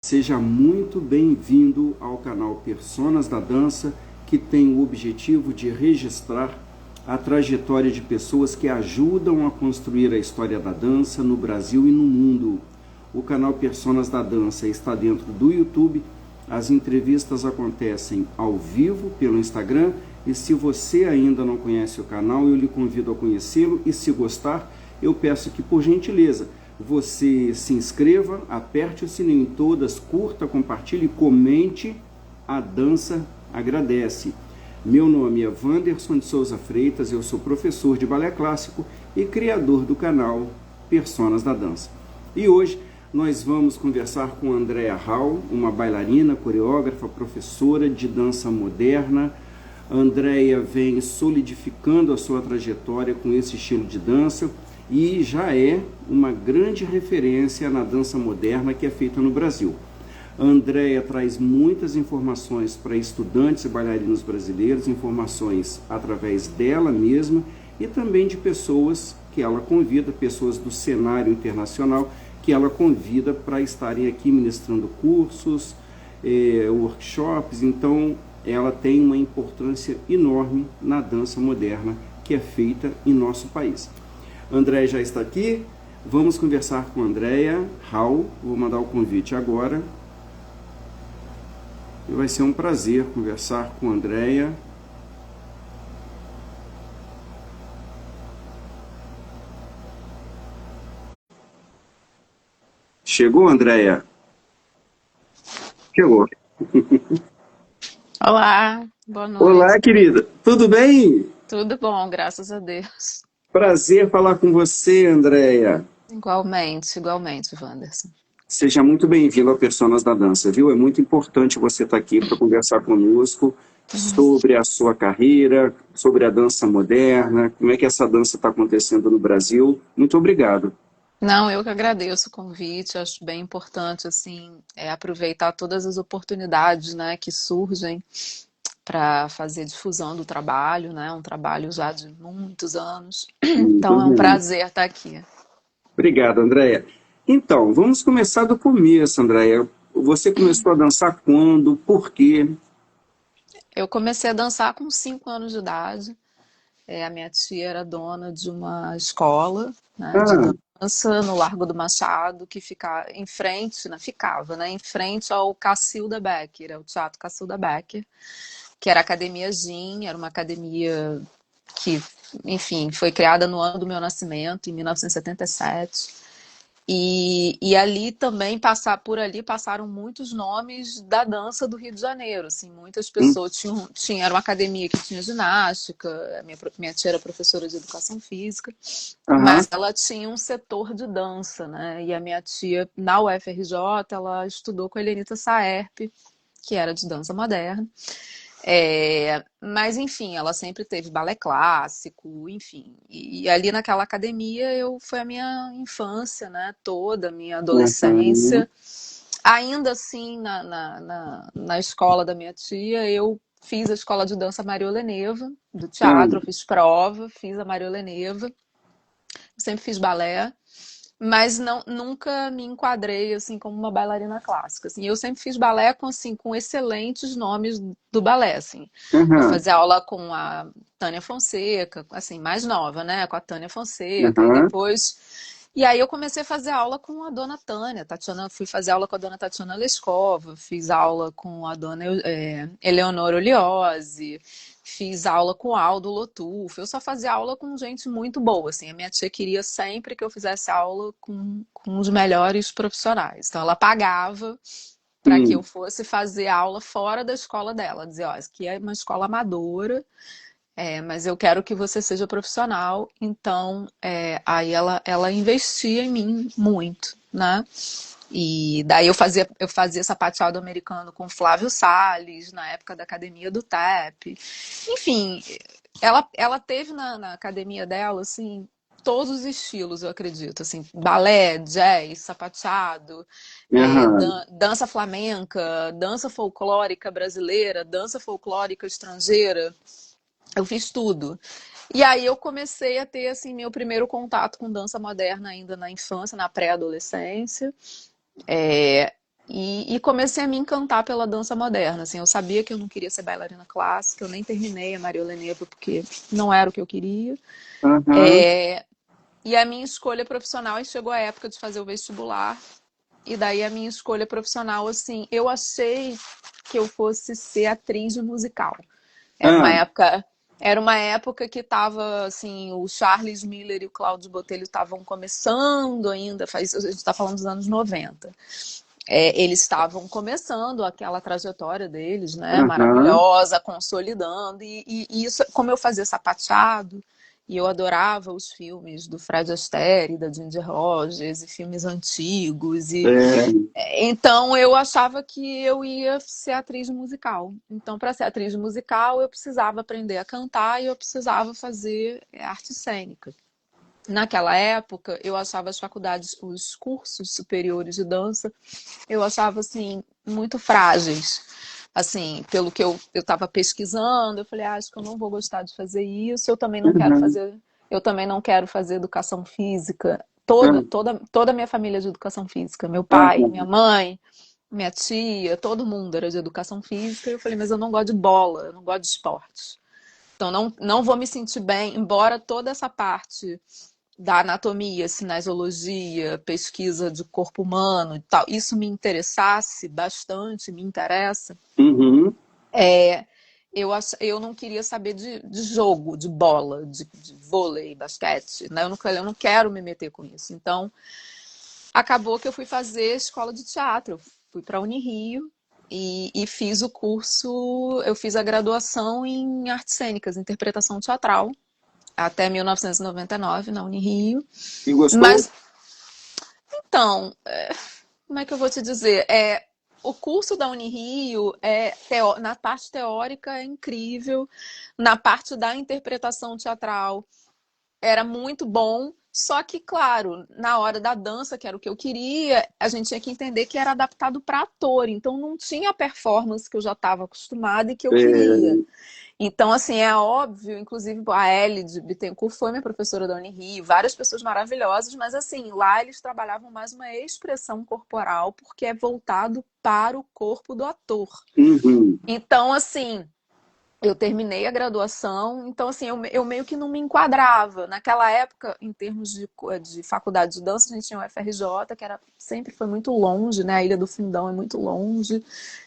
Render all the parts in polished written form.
Seja muito bem-vindo ao canal Personas da Dança, que tem o objetivo de registrar a trajetória de pessoas que ajudam a construir a história da dança no Brasil e no mundo. O canal Personas da Dança está dentro do YouTube, as entrevistas acontecem ao vivo pelo Instagram e se você ainda não conhece o canal, eu lhe convido a conhecê-lo e se gostar, eu peço que, por gentileza, você se inscreva, aperte o sininho em todas, curta, compartilhe e comente. A dança agradece. Meu nome é Wanderson de Souza Freitas, eu sou professor de balé clássico e criador do canal Personas da Dança. E hoje nós vamos conversar com Andrea Hall, uma bailarina, coreógrafa, professora de dança moderna. A Andrea vem solidificando a sua trajetória com esse estilo de dança e já é uma grande referência na dança moderna que é feita no Brasil. A Andrea traz muitas informações para estudantes e bailarinos brasileiros, informações através dela mesma e também de pessoas que ela convida, pessoas do cenário internacional que ela convida para estarem aqui ministrando cursos, workshops. Então ela tem uma importância enorme na dança moderna que é feita em nosso país. A Andrea já está aqui, vamos conversar com a Andrea Hall, vou mandar o convite agora. E vai ser um prazer conversar com a Andrea. Chegou, Andrea? Chegou. Olá, boa noite. Olá, querida. Tudo bem? Tudo bom, graças a Deus. Prazer falar com você, Andrea. Igualmente, igualmente, Wanderson. Seja muito bem-vindo ao Personas da Dança, viu? É muito importante você estar aqui para conversar conosco sobre a sua carreira, sobre a dança moderna, como é que essa dança está acontecendo no Brasil. Muito obrigado. Não, eu que agradeço o convite, acho bem importante, assim, aproveitar todas as oportunidades, né, que surgem para fazer difusão do trabalho, né, um trabalho já de muitos anos. Muito Então é um bem. prazer estar aqui. Obrigado, Andréia. Então, vamos começar do começo, Andréia. Você começou a dançar quando? Por quê? Eu comecei a dançar com 5 anos de idade. A minha tia era dona de uma escola, né, de Ah, dança no Largo do Machado, que fica em frente, né, ficava, né, em frente ao Cacilda Becker, ao Teatro Cacilda Becker, que era a Academia Gin, era uma academia que, enfim, foi criada no ano do meu nascimento, em 1977. E ali também, por ali passaram muitos nomes da dança do Rio de Janeiro, assim, muitas hum, pessoas era uma academia que tinha ginástica, minha tia era professora de educação física, aham, mas ela tinha um setor de dança, né? E a minha tia, na UFRJ, ela estudou com a Helenita Saerp, que era de dança moderna. Mas enfim, ela sempre teve balé clássico, enfim. E ali naquela academia foi a minha infância, né? Toda a minha aham, adolescência. Ainda assim, na escola da minha tia, eu fiz a escola de dança Maria Oleneva, do teatro, eu ah, fiz prova, fiz a Maria Oleneva, sempre fiz balé. Mas não, nunca me enquadrei assim como uma bailarina clássica. Assim, eu sempre fiz balé com excelentes nomes do balé. Assim. Eu aham, fazia aula com a Tânia Fonseca, assim, mais nova, né? Com a Tânia Fonseca, e aham, depois. E aí eu comecei a fazer aula com a dona Tânia, fui fazer aula com a dona Tatiana Lescova, fiz aula com a dona Eleonora Oliose, fiz aula com o Aldo Lotufo. Eu só fazia aula com gente muito boa, assim. A minha tia queria sempre que eu fizesse aula com os melhores profissionais. Então ela pagava para que eu sim, fosse fazer aula fora da escola dela. Dizia, ó, isso aqui é uma escola amadora, mas eu quero que você seja profissional. Então, aí ela investia em mim muito, né? E daí eu fazia sapateado americano com Flávio Salles, na época da academia do TEP. Enfim, ela teve na academia dela, assim, todos os estilos, eu acredito, assim, balé, jazz, sapateado, aham, dança flamenca, dança folclórica brasileira, dança folclórica estrangeira. Eu fiz tudo. E aí eu comecei a ter assim meu primeiro contato com dança moderna ainda na infância, na pré-adolescência. E comecei a me encantar pela dança moderna. Assim, eu sabia que eu não queria ser bailarina clássica, eu nem terminei a Mariole Nevo porque não era o que eu queria. Aham. É, e a minha escolha profissional, aí chegou a época de fazer o vestibular, e daí a minha escolha profissional, assim, eu achei que eu fosse ser atriz de musical. Era uma Ah, época, era uma época que tava assim, o Charles Miller e o Cláudio Botelho estavam começando ainda, a gente está falando dos anos 90. Eles estavam começando aquela trajetória deles, né, aham. maravilhosa, consolidando, e isso, como eu fazia sapateado, e eu adorava os filmes do Fred Astaire, da Ginger Rogers, e filmes antigos, É, então eu achava que eu ia ser atriz musical. Então, para ser atriz musical, eu precisava aprender a cantar e eu precisava fazer arte cênica. Naquela época, eu achava as faculdades, os cursos superiores de dança, eu achava assim muito frágeis. Assim, pelo que eu estava pesquisando, eu falei, acho que eu não vou gostar de fazer isso. aham, Eu também não quero fazer educação física. aham, Toda a minha família é de educação física. Meu pai, minha aham. mãe, minha tia, todo mundo era de educação física. E eu falei, mas eu não gosto de bola, eu não gosto de esporte. Então não vou me sentir bem, embora toda essa parte da anatomia, cinesiologia, pesquisa de corpo humano e tal, isso me interessasse bastante, me interessa. Uhum. É, eu não queria saber de jogo, de bola, de vôlei, basquete, né? Eu não quero me meter com isso. Então, acabou que eu fui fazer escola de teatro. Eu fui para a Unirio e fiz o curso, eu fiz a graduação em artes cênicas, interpretação teatral, até 1999 na Unirio. E gostou? Mas, então, como é que eu vou te dizer? O curso da Unirio na parte teórica é incrível, na parte da interpretação teatral era muito bom, só que, claro, na hora da dança, que era o que eu queria, a gente tinha que entender que era adaptado para ator, então não tinha a performance que eu já estava acostumada e que eu queria. É, Então, assim, é óbvio, inclusive a Ellie de Bittencourt foi minha professora da Unirio, várias pessoas maravilhosas, mas assim, lá eles trabalhavam mais uma expressão corporal, porque é voltado para o corpo do ator. uhum. Então, assim, eu terminei a graduação, então assim, eu meio que não me enquadrava. Naquela época, em termos de faculdade de dança, a gente tinha o FRJ, que sempre foi muito longe, né? A Ilha do Fundão é muito longe,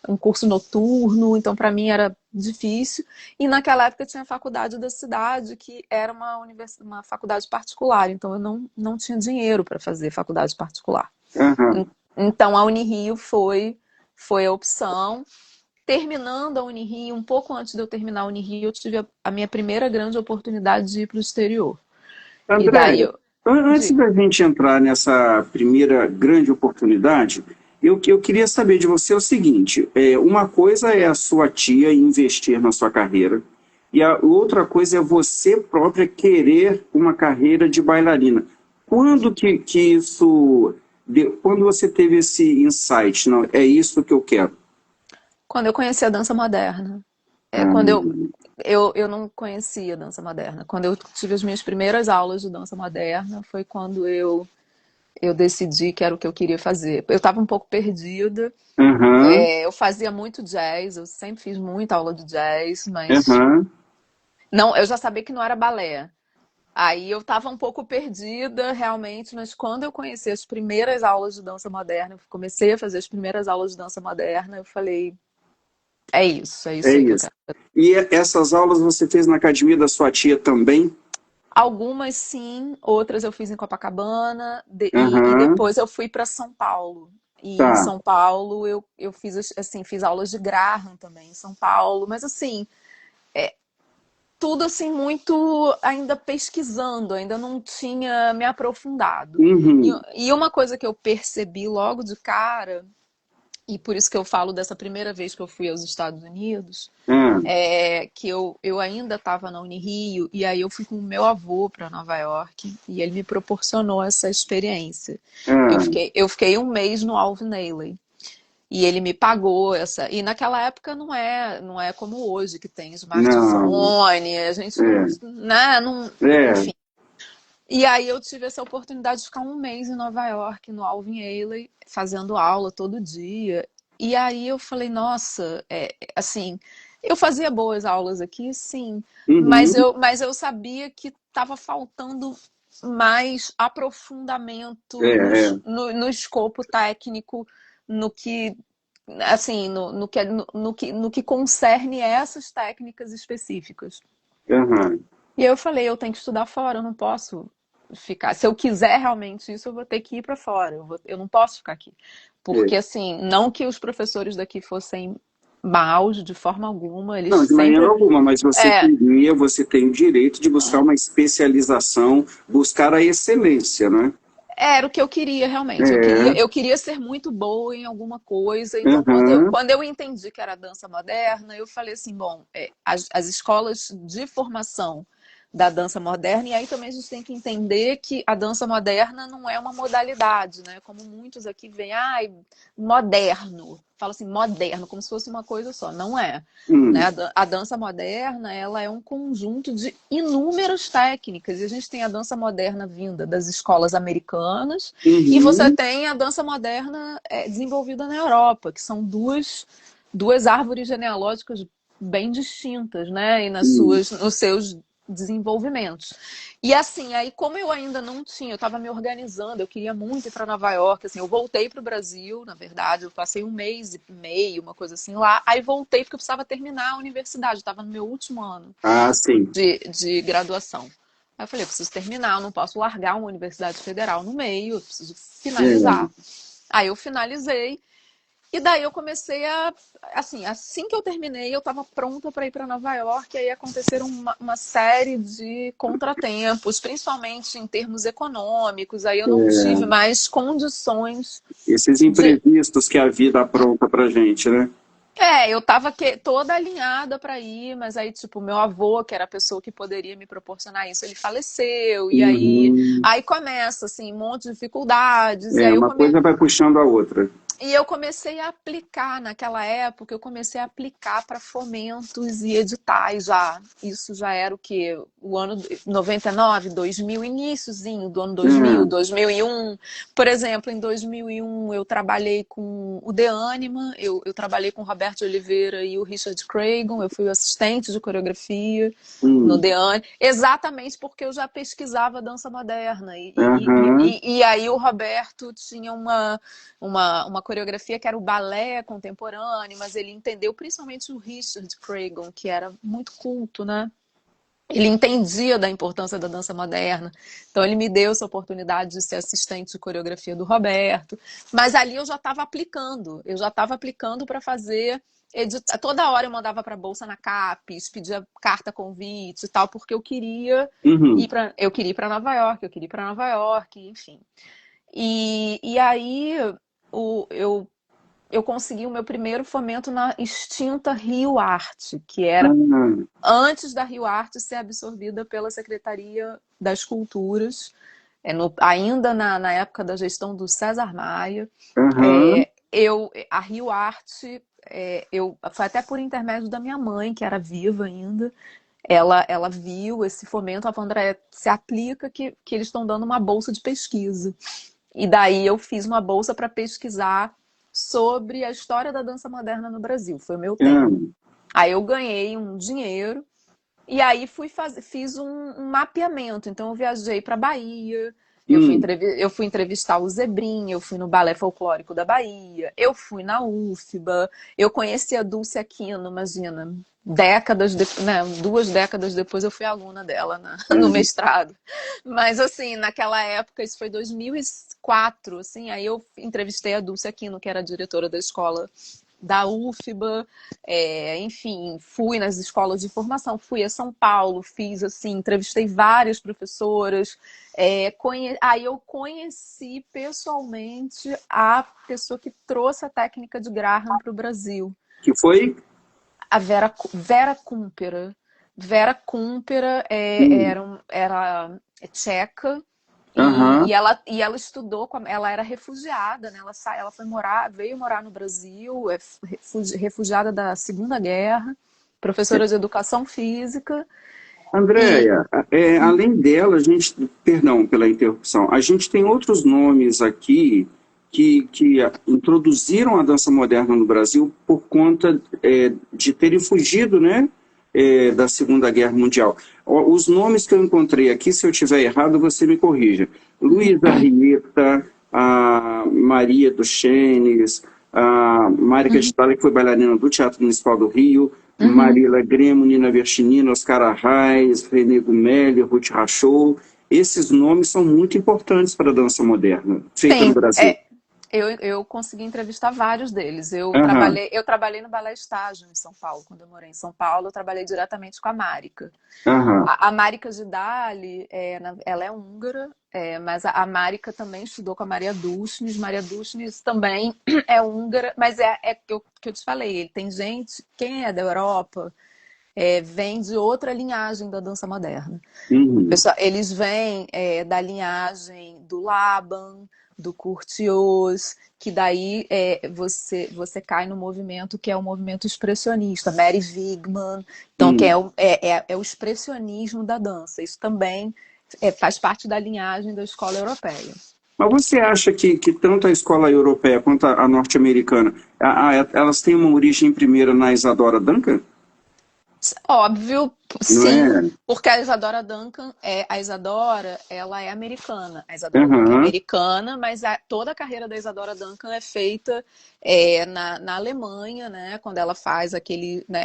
um curso noturno, então para mim era difícil. E naquela época tinha a faculdade da cidade, que era uma faculdade particular, então eu não tinha dinheiro para fazer faculdade particular. Aham. Então a Unirio foi a opção. Terminando a Unirio, um pouco antes de eu terminar a Unirio, eu tive a minha primeira grande oportunidade de ir para o exterior. E daí André, eu antes digo, da gente entrar nessa primeira grande oportunidade, eu queria saber de você o seguinte: uma coisa é a sua tia investir na sua carreira, e a outra coisa é você própria querer uma carreira de bailarina. Quando que isso. Quando você teve esse insight, não, é isso que eu quero? quando eu conheci a dança moderna. Ah, Quando eu não conhecia dança moderna. Quando eu tive as minhas primeiras aulas de dança moderna, foi quando eu decidi que era o que eu queria fazer. Eu estava um pouco perdida. aham, Eu fazia muito jazz, eu sempre fiz muita aula de jazz, mas aham. não, eu já sabia que não era balé. Aí eu estava um pouco perdida, realmente, mas quando eu conheci as primeiras aulas de dança moderna, eu comecei a fazer as primeiras aulas de dança moderna, eu falei, é É isso aí que eu isso. quero. E essas aulas você fez na academia da sua tia também? Algumas sim, outras eu fiz em Copacabana, e Aham, depois eu fui para São Paulo. E em tá. São Paulo eu fiz, assim, fiz aulas de Graham também em São Paulo, mas assim, tudo assim muito ainda pesquisando, ainda não tinha me aprofundado. E, Uhum. e uma coisa que eu percebi logo de cara, e por isso que eu falo dessa primeira vez que eu fui aos Estados Unidos, Ah, é que eu ainda estava na Unirio, e aí eu fui com o meu avô para Nova York, e ele me proporcionou essa experiência. ah, Eu fiquei um mês no Alvin Ailey. E ele me pagou essa. E naquela época não é como hoje, que tem não. smartphone, a gente não, É, né, não, é. enfim. E aí eu tive essa oportunidade de ficar um mês em Nova York, no Alvin Ailey, fazendo aula todo dia. E aí eu falei, nossa, assim, eu fazia boas aulas aqui, sim, Uhum. mas eu sabia que estava faltando mais É, aprofundamento é. no escopo técnico, no que, assim, no que concerne essas técnicas específicas. Aham. E aí eu falei, eu tenho que estudar fora, eu não posso ficar. Se eu quiser realmente isso, eu vou ter que ir para fora. Eu não posso ficar aqui. Porque, É. assim, não que os professores daqui fossem maus de forma alguma, eles Não, de maneira sempre. alguma, mas É, você tem o direito de buscar uma especialização, buscar a excelência, né? era o que eu queria realmente. É, Eu queria ser muito boa em alguma coisa. Então, aham, quando eu entendi que era dança moderna, eu falei assim: bom, as escolas de formação da dança moderna, e aí também a gente tem que entender que a dança moderna não é uma modalidade, né? Como muitos aqui veem, moderno. Fala assim, moderno, como se fosse uma coisa só. Não é. Né? hum, A dança moderna, ela é um conjunto de inúmeras técnicas. E a gente tem a dança moderna vinda das escolas americanas e você uhum, tem a dança moderna desenvolvida na Europa, que são duas árvores genealógicas bem distintas, né? E hum. nos seus desenvolvimentos. E assim, aí como eu ainda não tinha, eu estava me organizando, eu queria muito ir para Nova York, assim, eu voltei para o Brasil, na verdade, eu passei um mês e meio, uma coisa assim lá, aí voltei porque eu precisava terminar a universidade, eu estava no meu último ano Ah, sim. de graduação. Aí eu falei, eu preciso terminar, eu não posso largar uma universidade federal no meio, eu preciso finalizar. É. Aí eu finalizei e daí eu comecei assim que eu terminei, eu estava pronta para ir para Nova York, e aí aconteceram uma série de contratempos, principalmente em termos econômicos, aí eu não tive mais condições Esses de. imprevistos que a vida apronta pra gente, né? Eu tava toda alinhada para ir, mas aí, tipo, meu avô, que era a pessoa que poderia me proporcionar isso, ele faleceu, e Uhum. aí começa, assim, um monte de dificuldades, e É, aí uma coisa vai puxando a outra. E eu comecei a aplicar, naquela época, eu comecei a aplicar para fomentos e editais já. Isso já era o quê? O ano 99, 2000, iníciozinho do ano 2000, É. 2001. Por exemplo, em 2001 eu trabalhei com o The Anima, eu trabalhei com o Roberto Oliveira e o Richard Cragon, eu fui o assistente de coreografia no Hum. The Anima, exatamente porque eu já pesquisava dança moderna. Aham. E aí o Roberto tinha uma coreografia que era o balé contemporâneo, mas ele entendeu principalmente o Richard Cragon, que era muito culto, né? Ele entendia da importância da dança moderna, então ele me deu essa oportunidade de ser assistente de coreografia do Roberto, mas ali eu já estava aplicando para fazer toda hora eu mandava para a bolsa na CAPES, pedia carta convite e tal, porque Uhum. eu queria ir para Nova York, eu queria ir para Nova York, enfim. E aí o, eu, eu consegui o meu primeiro fomento na extinta Rio Arte, que era Ah, antes da Rio Arte ser absorvida pela Secretaria das Culturas, ainda na época da gestão do César Maia. aham. A Rio Arte, foi até por intermédio da minha mãe, que era viva ainda, ela viu esse fomento, ela falou, André, se aplica que eles estão dando uma bolsa de pesquisa. E daí eu fiz uma bolsa para pesquisar sobre a história da dança moderna no Brasil. Foi o meu Ah, tema. Aí eu ganhei um dinheiro e aí fiz um mapeamento. Então eu viajei para Bahia, hum. eu fui entrevistar o Zebrinha, eu fui no Balé Folclórico da Bahia, eu fui na UFBA, eu conheci a Dulce Aquino, imagina, né, 2 décadas depois eu fui aluna dela no É. mestrado. Mas assim, naquela época, isso foi 2004, assim, aí eu entrevistei a Dulce Aquino, que era a diretora da escola da UFBA, enfim, fui nas escolas de formação, fui a São Paulo, fiz assim, entrevistei várias professoras, aí eu conheci pessoalmente a pessoa que trouxe a técnica de Graham para o Brasil, Que foi? a Vera Kumpera. Vera Kumpera Hum. era tcheca, Aham. e ela estudou, ela era refugiada, né? Ela veio morar no Brasil, refugiada da Segunda Guerra, professora de educação física, E Andréia, além dela, a gente, perdão pela interrupção, a gente tem outros nomes aqui que introduziram a dança moderna no Brasil por conta de terem fugido, né, da Segunda Guerra Mundial. Os nomes que eu encontrei aqui, se eu estiver errado, você me corrija. Luísa Arrieta, a Maria Duchenes, a Márica de uhum, Tala, que foi bailarina do Teatro Municipal do Rio, uhum. Marília Gremo, Nina Verchinina, Oscar Arraes, René Gumelli, Ruth Rachou. Esses nomes são muito importantes para a dança moderna, feita no Sim, Brasil. eu consegui entrevistar vários deles. Aham, Eu trabalhei no Balé Estágio em São Paulo. Quando eu morei em São Paulo, eu trabalhei diretamente com a Márica. aham. A Márica Gidali, ela é húngara, mas a Márica também estudou com a Maria Dushnis. Maria Dushnis também é húngara, mas que eu te falei, ele tem gente, quem é da Europa, vem de outra linhagem da dança moderna. Uhum. Pessoal, eles vêm da linhagem do Laban, do Curtius, que daí você cai no movimento que é o movimento expressionista, Mary Wigman, então que Uhum. é o expressionismo da dança. Isso também faz parte da linhagem da escola europeia. Mas você acha que tanto a escola europeia quanto a norte-americana, elas têm uma origem primeira na Isadora Duncan? Óbvio, Não sim, é? porque a Isadora Duncan a Isadora, ela é americana. A Isadora Duncan é Aham. americana, mas toda a carreira da Isadora Duncan é feita na Alemanha, né? Quando ela faz aquele, né?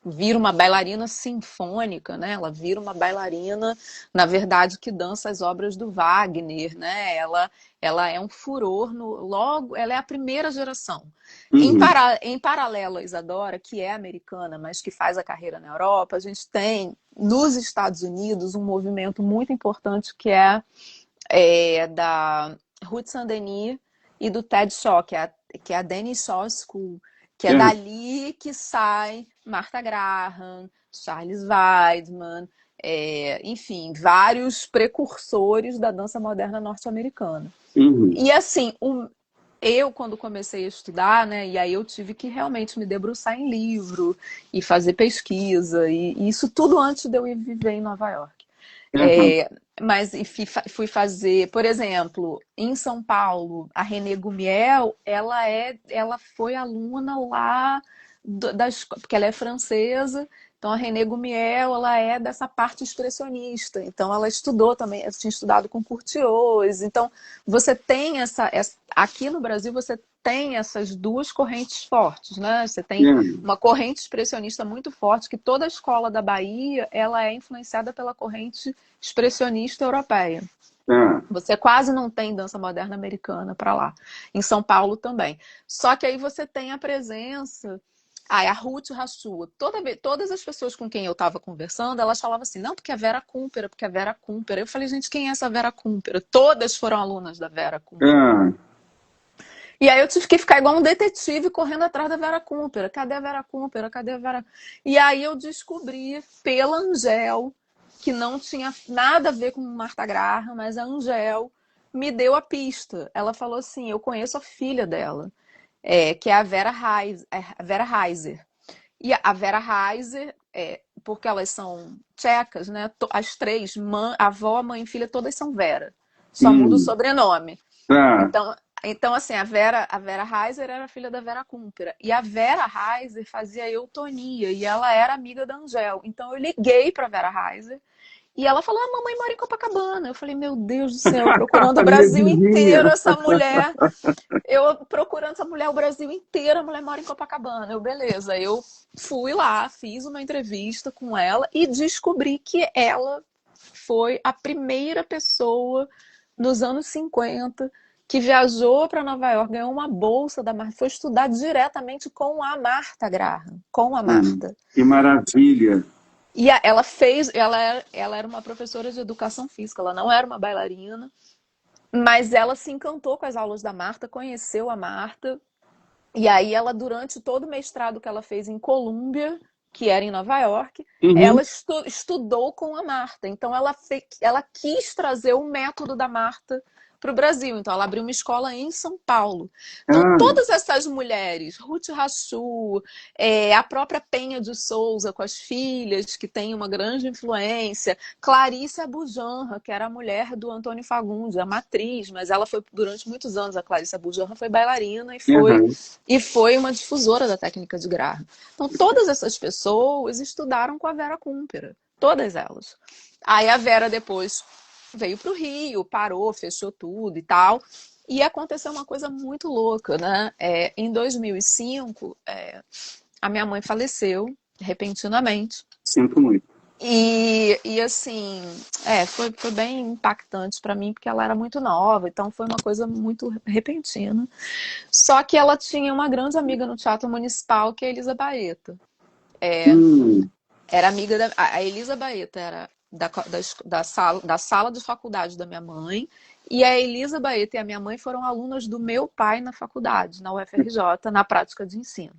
Vira uma bailarina sinfônica, né? Ela vira uma bailarina, na verdade, que dança as obras do Wagner, né? Ela é um furor logo, ela é a primeira geração. Uhum. Em paralelo a Isadora, que é americana, mas que faz a carreira na Europa, a gente tem nos Estados Unidos um movimento muito importante que da Ruth Saint-Denis e do Ted Shaw, que é a Dennis Shaw School, que é É. dali que sai Martha Graham, Charles Weidman, enfim, vários precursores da dança moderna norte-americana. Uhum. E assim, eu, quando comecei a estudar, né, e aí eu tive que realmente me debruçar em livro e fazer pesquisa, e isso tudo antes de eu ir viver em Nova York. Aham. Mas fui fazer, por exemplo, em São Paulo, a René Gumiel, ela foi aluna lá porque ela é francesa, então a René Gumiel, ela é dessa parte expressionista, então ela estudou também, ela tinha estudado com Curtius, então você tem aqui no Brasil você tem essas duas correntes fortes, né? Você tem É. uma corrente expressionista muito forte, que toda a escola da Bahia, ela é influenciada pela corrente expressionista europeia. É. Você quase não tem dança moderna americana para lá. Em São Paulo também. Só que aí você tem a presença. A Ruth Rachua. Todas as pessoas com quem eu estava conversando, elas falavam assim, não, porque a Vera Kúmpera, porque a Vera Kúmpera. Eu falei, gente, quem é essa Vera Kúmpera? Todas foram alunas da Vera Kúmpera. É. E aí eu tive que ficar igual um detetive correndo atrás da Vera Kúmpera. Cadê a Vera Kúmpera? Cadê a Vera? E aí eu descobri pela Angel, que não tinha nada a ver com Marta Graham, mas a Angel me deu a pista. Ela falou assim: eu conheço a filha dela, que é a Vera Heiser. E a Vera Heiser, porque elas são tchecas, né? As três, avó, mãe e filha, todas são Vera. Só muda o Hum. sobrenome. Tá. Então assim, a Vera Heiser era filha da Vera Kúmpera. E a Vera Heiser fazia eutonia e ela era amiga da Angel. Então eu liguei para a Vera Heiser e ela falou: a mamãe mora em Copacabana. Eu falei: meu Deus do céu, procurando o Minha Brasil inteiro vizinha. essa mulher. Eu procurando essa mulher o Brasil inteiro, a mulher mora em Copacabana. Beleza. Eu fui lá, fiz uma entrevista com ela e descobri que ela foi a primeira pessoa nos anos 50 que viajou para Nova York, ganhou uma bolsa da Marta, foi estudar diretamente com a Marta Graham, com a Marta. Que maravilha. E ela era uma professora de educação física, ela não era uma bailarina, mas ela se encantou com as aulas da Marta, conheceu a Marta, e aí ela, durante todo o mestrado que ela fez em Colômbia, que era em Nova York, ela Uhum. estudou com a Marta. Então ela quis trazer o método da Marta para o Brasil. Então, ela abriu uma escola em São Paulo. Então, Ah, todas essas mulheres, Ruth Rachu, a própria Penha de Souza com as filhas, que tem uma grande influência, Clarice Abujamra, que era a mulher do Antônio Fagundes, a matriz, mas ela foi, durante muitos anos, a Clarice Abujamra foi bailarina aham. e foi uma difusora da técnica de Graham. Então, todas essas pessoas estudaram com a Vera Kúmpera, todas elas. Aí a Vera depois veio para o Rio, parou, fechou tudo e tal. E aconteceu uma coisa muito louca, né? Em 2005, a minha mãe faleceu repentinamente. Sinto muito. E assim, foi bem impactante para mim, porque ela era muito nova, então foi uma coisa muito repentina. Só que ela tinha uma grande amiga no Teatro Municipal, que é a Elisa Baeta. Hum, Era amiga a Elisa Baeta era da sala de faculdade da minha mãe, e a Elisa Baeta e a minha mãe foram alunas do meu pai na faculdade, na UFRJ, na prática de ensino.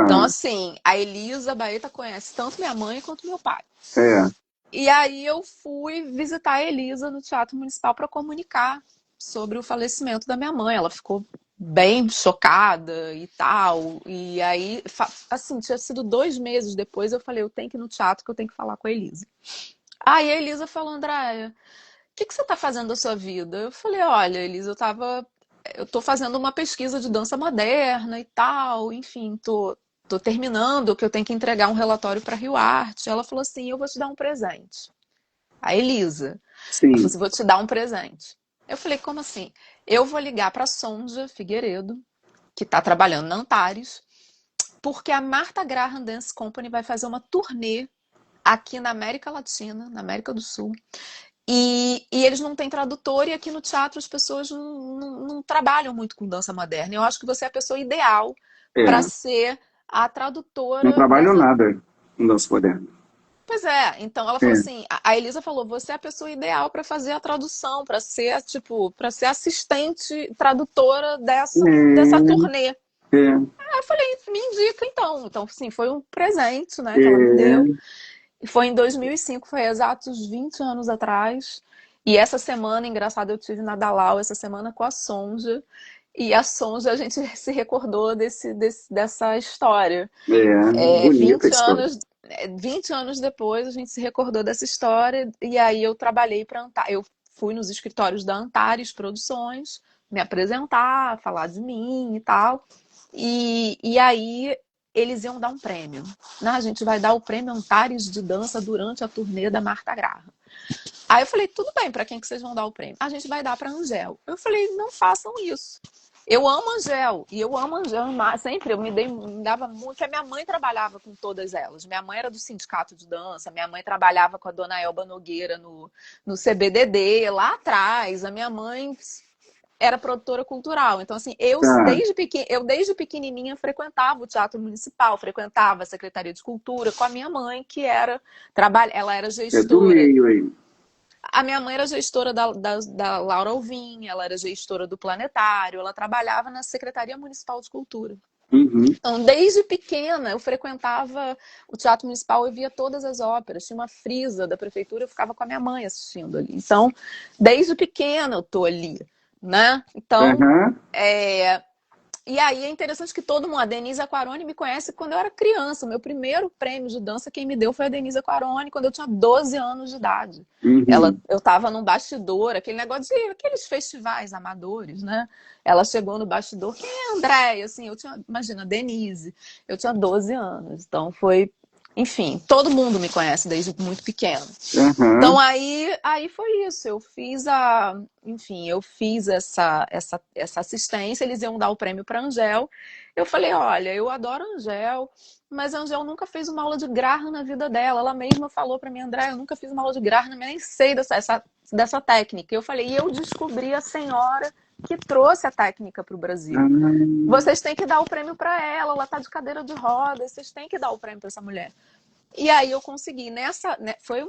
Então, ah, assim, a Elisa Baeta conhece tanto minha mãe quanto meu pai. é. E aí eu fui visitar a Elisa no Teatro Municipal para comunicar sobre o falecimento da minha mãe. Ela ficou bem chocada e tal. E aí, assim, tinha sido 2 meses depois, eu falei, eu tenho que ir no teatro que eu tenho que falar com a Elisa. Aí a Elisa falou, Andréia, o que você está fazendo da sua vida? Eu falei, olha, Elisa, eu tô fazendo uma pesquisa de dança moderna e tal, enfim, tô terminando, que eu tenho que entregar um relatório para Rio Arte. Ela falou assim, eu vou te dar um presente. A Elisa. Ela falou Sim. assim, vou te dar um presente. Eu falei, como assim? Eu vou ligar para a Sonja Figueiredo, que está trabalhando na Antares, porque a Martha Graham Dance Company vai fazer uma turnê aqui na América Latina, na América do Sul, e eles não têm tradutor, e aqui no teatro as pessoas não trabalham muito com dança moderna. Eu acho que você é a pessoa ideal para É. ser a Não tradutora trabalho dessa. nada com dança moderna. Pois é, então ela falou É. assim, a Elisa falou, você é a pessoa ideal para fazer a tradução, para ser tipo, para ser assistente tradutora dessa turnê. É, é, Aí eu falei, me indica então. Então, sim, foi um presente, né, que ela me deu. é. E foi em 2005, foi exatos 20 anos atrás. E essa semana, engraçado, eu tive na Dalau essa semana com a Sonja. E a Sonja, a gente se recordou dessa história. É, Bonita a 20 história. anos, 20 anos depois, a gente se recordou dessa história. E aí eu trabalhei para Antares. Eu fui nos escritórios da Antares Produções, me apresentar, falar de mim e tal. E aí eles iam dar um prêmio. Né? A gente vai dar o prêmio Antares de dança durante a turnê da Martha Graham. Aí eu falei, tudo bem, para quem que vocês vão dar o prêmio? A gente vai dar para Angel. Eu falei, não façam isso. Eu amo Angel, e eu amo Angel sempre, me dava muito, porque a minha mãe trabalhava com todas elas. Minha mãe era do sindicato de dança, minha mãe trabalhava com a dona Elba Nogueira no CBDD, lá atrás. A minha mãe era produtora cultural. Então, assim, Tá. eu desde pequenininha frequentava o Teatro Municipal, frequentava a Secretaria de Cultura com a minha mãe, que ela era É do gestora. meio aí. A minha mãe era gestora da Laura Alvim, ela era gestora do Planetário, ela trabalhava na Secretaria Municipal de Cultura. Uhum. Então, desde pequena, eu frequentava o Teatro Municipal e via todas as óperas. Tinha uma frisa da prefeitura, eu ficava com a minha mãe assistindo ali. Então, desde pequena eu tô ali, né? Então, Aham. e aí é interessante que todo mundo, a Denise Aquarone me conhece quando eu era criança. O meu primeiro prêmio de dança quem me deu foi a Denise Aquarone, quando eu tinha 12 anos de idade. Uhum. Eu estava num bastidor, aquele negócio de aqueles festivais amadores, né? Ela chegou no bastidor, quem é a Andréia? Assim, imagina, Denise, eu tinha 12 anos. Então foi, enfim, todo mundo me conhece desde muito pequeno. Então Aham. aí foi isso. Eu fiz essa assistência. Eles iam dar o prêmio para Angel. Eu falei, olha, eu adoro a Angel, mas a Angel nunca fez uma aula de Graham na vida dela. Ela mesma falou para mim, André, eu nunca fiz uma aula de Graham, nem sei dessa técnica. Eu falei, e eu descobri a senhora que trouxe a técnica para o Brasil. Ah, Vocês têm que dar o prêmio para ela. Ela está de cadeira de rodas. Vocês têm que dar o prêmio para essa mulher. E aí eu consegui. Foi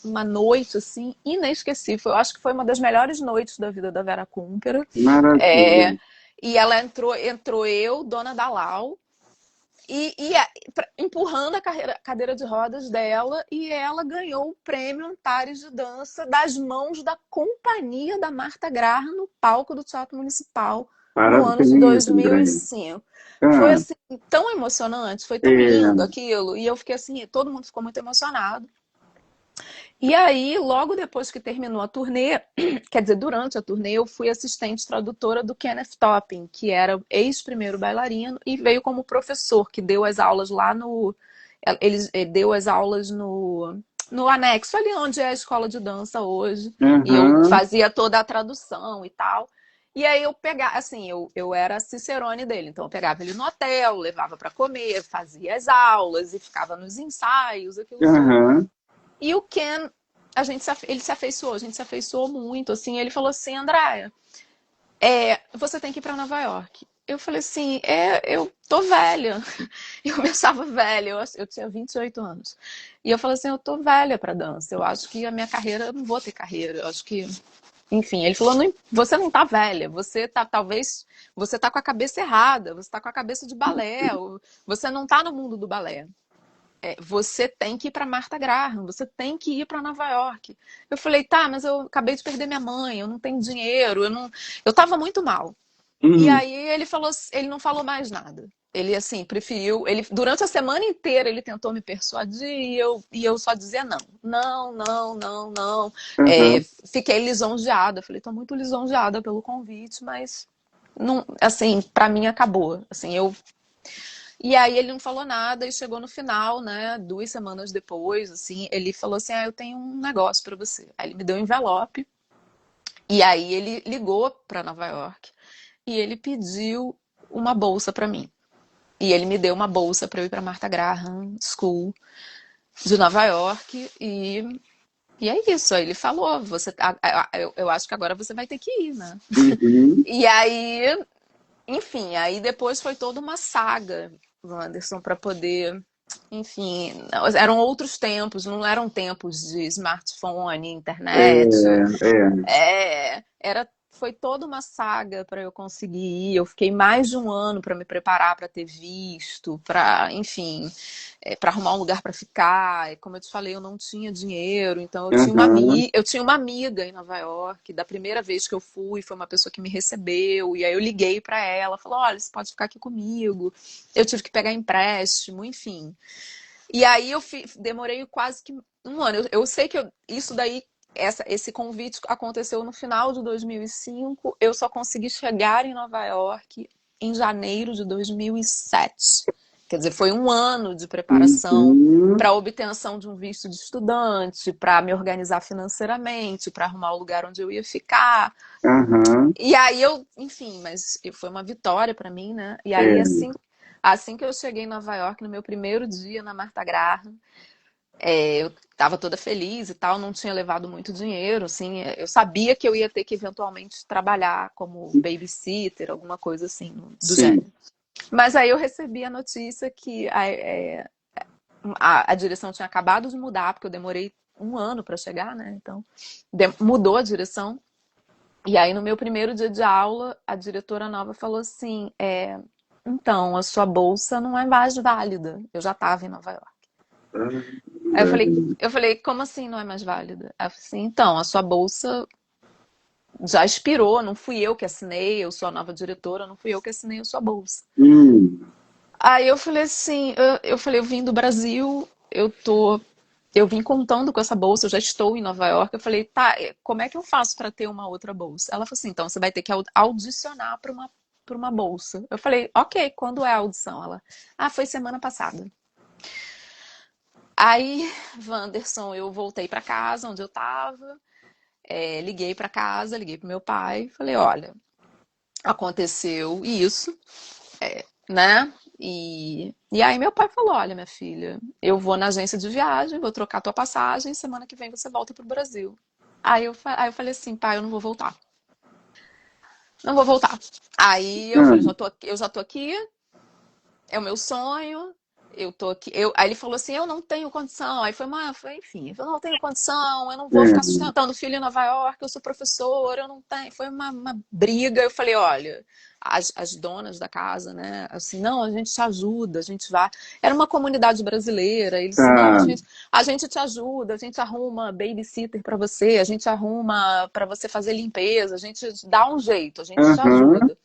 uma noite assim inesquecível. Eu acho que foi uma das melhores noites da vida da Vera Kúmpera. maravilha. E ela entrou eu, Dona Dalau, empurrando a cadeira de rodas dela, e ela ganhou o prêmio Antares de Dança das mãos da companhia da Martha Graham no palco do Teatro Municipal no ano de Parabéns, Andréia. 2005. Foi Ah, assim, tão emocionante, foi tão lindo é. aquilo, e eu fiquei assim, todo mundo ficou muito emocionado. E aí, logo depois que terminou a turnê, quer dizer, durante a turnê, eu fui assistente tradutora do Kenneth Topping, que era ex-primeiro bailarino e veio como professor, que deu as aulas lá no. Ele deu as aulas no anexo, ali onde é a escola de dança hoje. E eu Aham, fazia toda a tradução e tal. E aí eu pegava, assim, eu era cicerone dele, então eu pegava ele no hotel, levava para comer, fazia as aulas e ficava nos ensaios, aquilo tudo. aham. E o Ken, ele se afeiçoou, a gente se afeiçoou muito, assim, ele falou assim, Andréia, você tem que ir para Nova York. Eu falei assim, eu tô velha. Eu começava velha, eu tinha 28 anos. E eu falei assim, eu tô velha para dança. Eu acho que a minha carreira, eu não vou ter carreira. Eu acho que, enfim, ele falou, não, você não tá velha, você tá, talvez, você tá com a cabeça errada, você tá com a cabeça de balé, você não tá no mundo do balé. Você tem que ir para Martha Graham, você tem que ir para Nova York. Eu falei, tá, mas eu acabei de perder minha mãe, eu não tenho dinheiro, eu tava muito mal. E Uhum. aí ele falou, ele não falou mais nada. Ele assim preferiu, ele durante a semana inteira ele tentou me persuadir e eu só dizia não, não, não, não, não. Aham. Fiquei lisonjeada, falei, tô muito lisonjeada pelo convite, mas não, assim, para mim acabou. Assim, e aí ele não falou nada e chegou no final, né? 2 semanas depois, assim, ele falou assim: eu tenho um negócio para você. Aí ele me deu um envelope e aí ele ligou para Nova York e ele pediu uma bolsa para mim. E ele me deu uma bolsa para eu ir para Martha Graham School de Nova York e é isso. Aí ele falou: eu acho que agora você vai ter que ir, né? Uhum. E aí, enfim, aí depois foi toda uma saga, Wanderson, para poder. Enfim, eram outros tempos, não eram tempos de smartphone, internet. É. Foi toda uma saga para eu conseguir ir. Eu fiquei mais de um ano para me preparar para ter visto, para, enfim, para arrumar um lugar para ficar. E como eu te falei, eu não tinha dinheiro, então Aham. eu tinha uma amiga em Nova York. Da primeira vez que eu fui, foi uma pessoa que me recebeu. E aí eu liguei para ela, falou: olha, você pode ficar aqui comigo. Eu tive que pegar empréstimo, enfim. E aí demorei quase que um ano. Eu sei que isso daí, esse convite aconteceu no final de 2005. Eu só consegui chegar em Nova York em janeiro de 2007. Quer dizer, foi um ano de preparação Uhum. para a obtenção de um visto de estudante, para me organizar financeiramente, para arrumar o lugar onde eu ia ficar. Aham. E aí enfim, mas foi uma vitória para mim, né? E aí É. assim que eu cheguei em Nova York, no meu primeiro dia na Martha Graham, eu estava toda feliz e tal, não tinha levado muito dinheiro, assim, eu sabia que eu ia ter que eventualmente trabalhar como babysitter, alguma coisa assim do Sim. gênero. Mas aí eu recebi a notícia que a direção tinha acabado de mudar, porque eu demorei um ano para chegar, né? Então mudou a direção. E aí, no meu primeiro dia de aula, a diretora nova falou assim: então, a sua bolsa não é mais válida. Eu já estava em Nova York. Aí eu falei, como assim não é mais válida? Ela falou assim, então, a sua bolsa já expirou, não fui eu que assinei, eu sou a nova diretora, não fui eu que assinei a sua bolsa. Hum. Aí eu falei assim, eu vim do Brasil, eu vim contando com essa bolsa, eu já estou em Nova York. Eu falei, tá, como é que eu faço para ter uma outra bolsa? Ela falou assim, então você vai ter que audicionar para uma bolsa. Eu falei, ok, quando é a audição? Ela, foi semana passada. Aí, Wanderson, eu voltei para casa onde eu estava, liguei para casa, liguei para meu pai, falei, olha, aconteceu isso, né? E aí meu pai falou, olha, minha filha, eu vou na agência de viagem, vou trocar tua passagem, semana que vem você volta pro Brasil. Aí eu falei assim, pai, eu não vou voltar. Não vou voltar. Aí eu falei, Ah, eu já tô aqui, é o meu sonho, eu tô aqui. Aí ele falou assim: eu não tenho condição. Aí enfim, eu não tenho condição, eu não vou ficar É. sustentando o filho em Nova York, eu sou professora, eu não tenho. Foi uma briga. Eu falei: olha, as donas da casa, né? Assim, não, a gente te ajuda, a gente vai. Era uma comunidade brasileira. Eles disse: não, Tá. a gente te ajuda, a gente arruma babysitter para você, a gente arruma para você fazer limpeza, a gente dá um jeito, a gente te Aham. ajuda.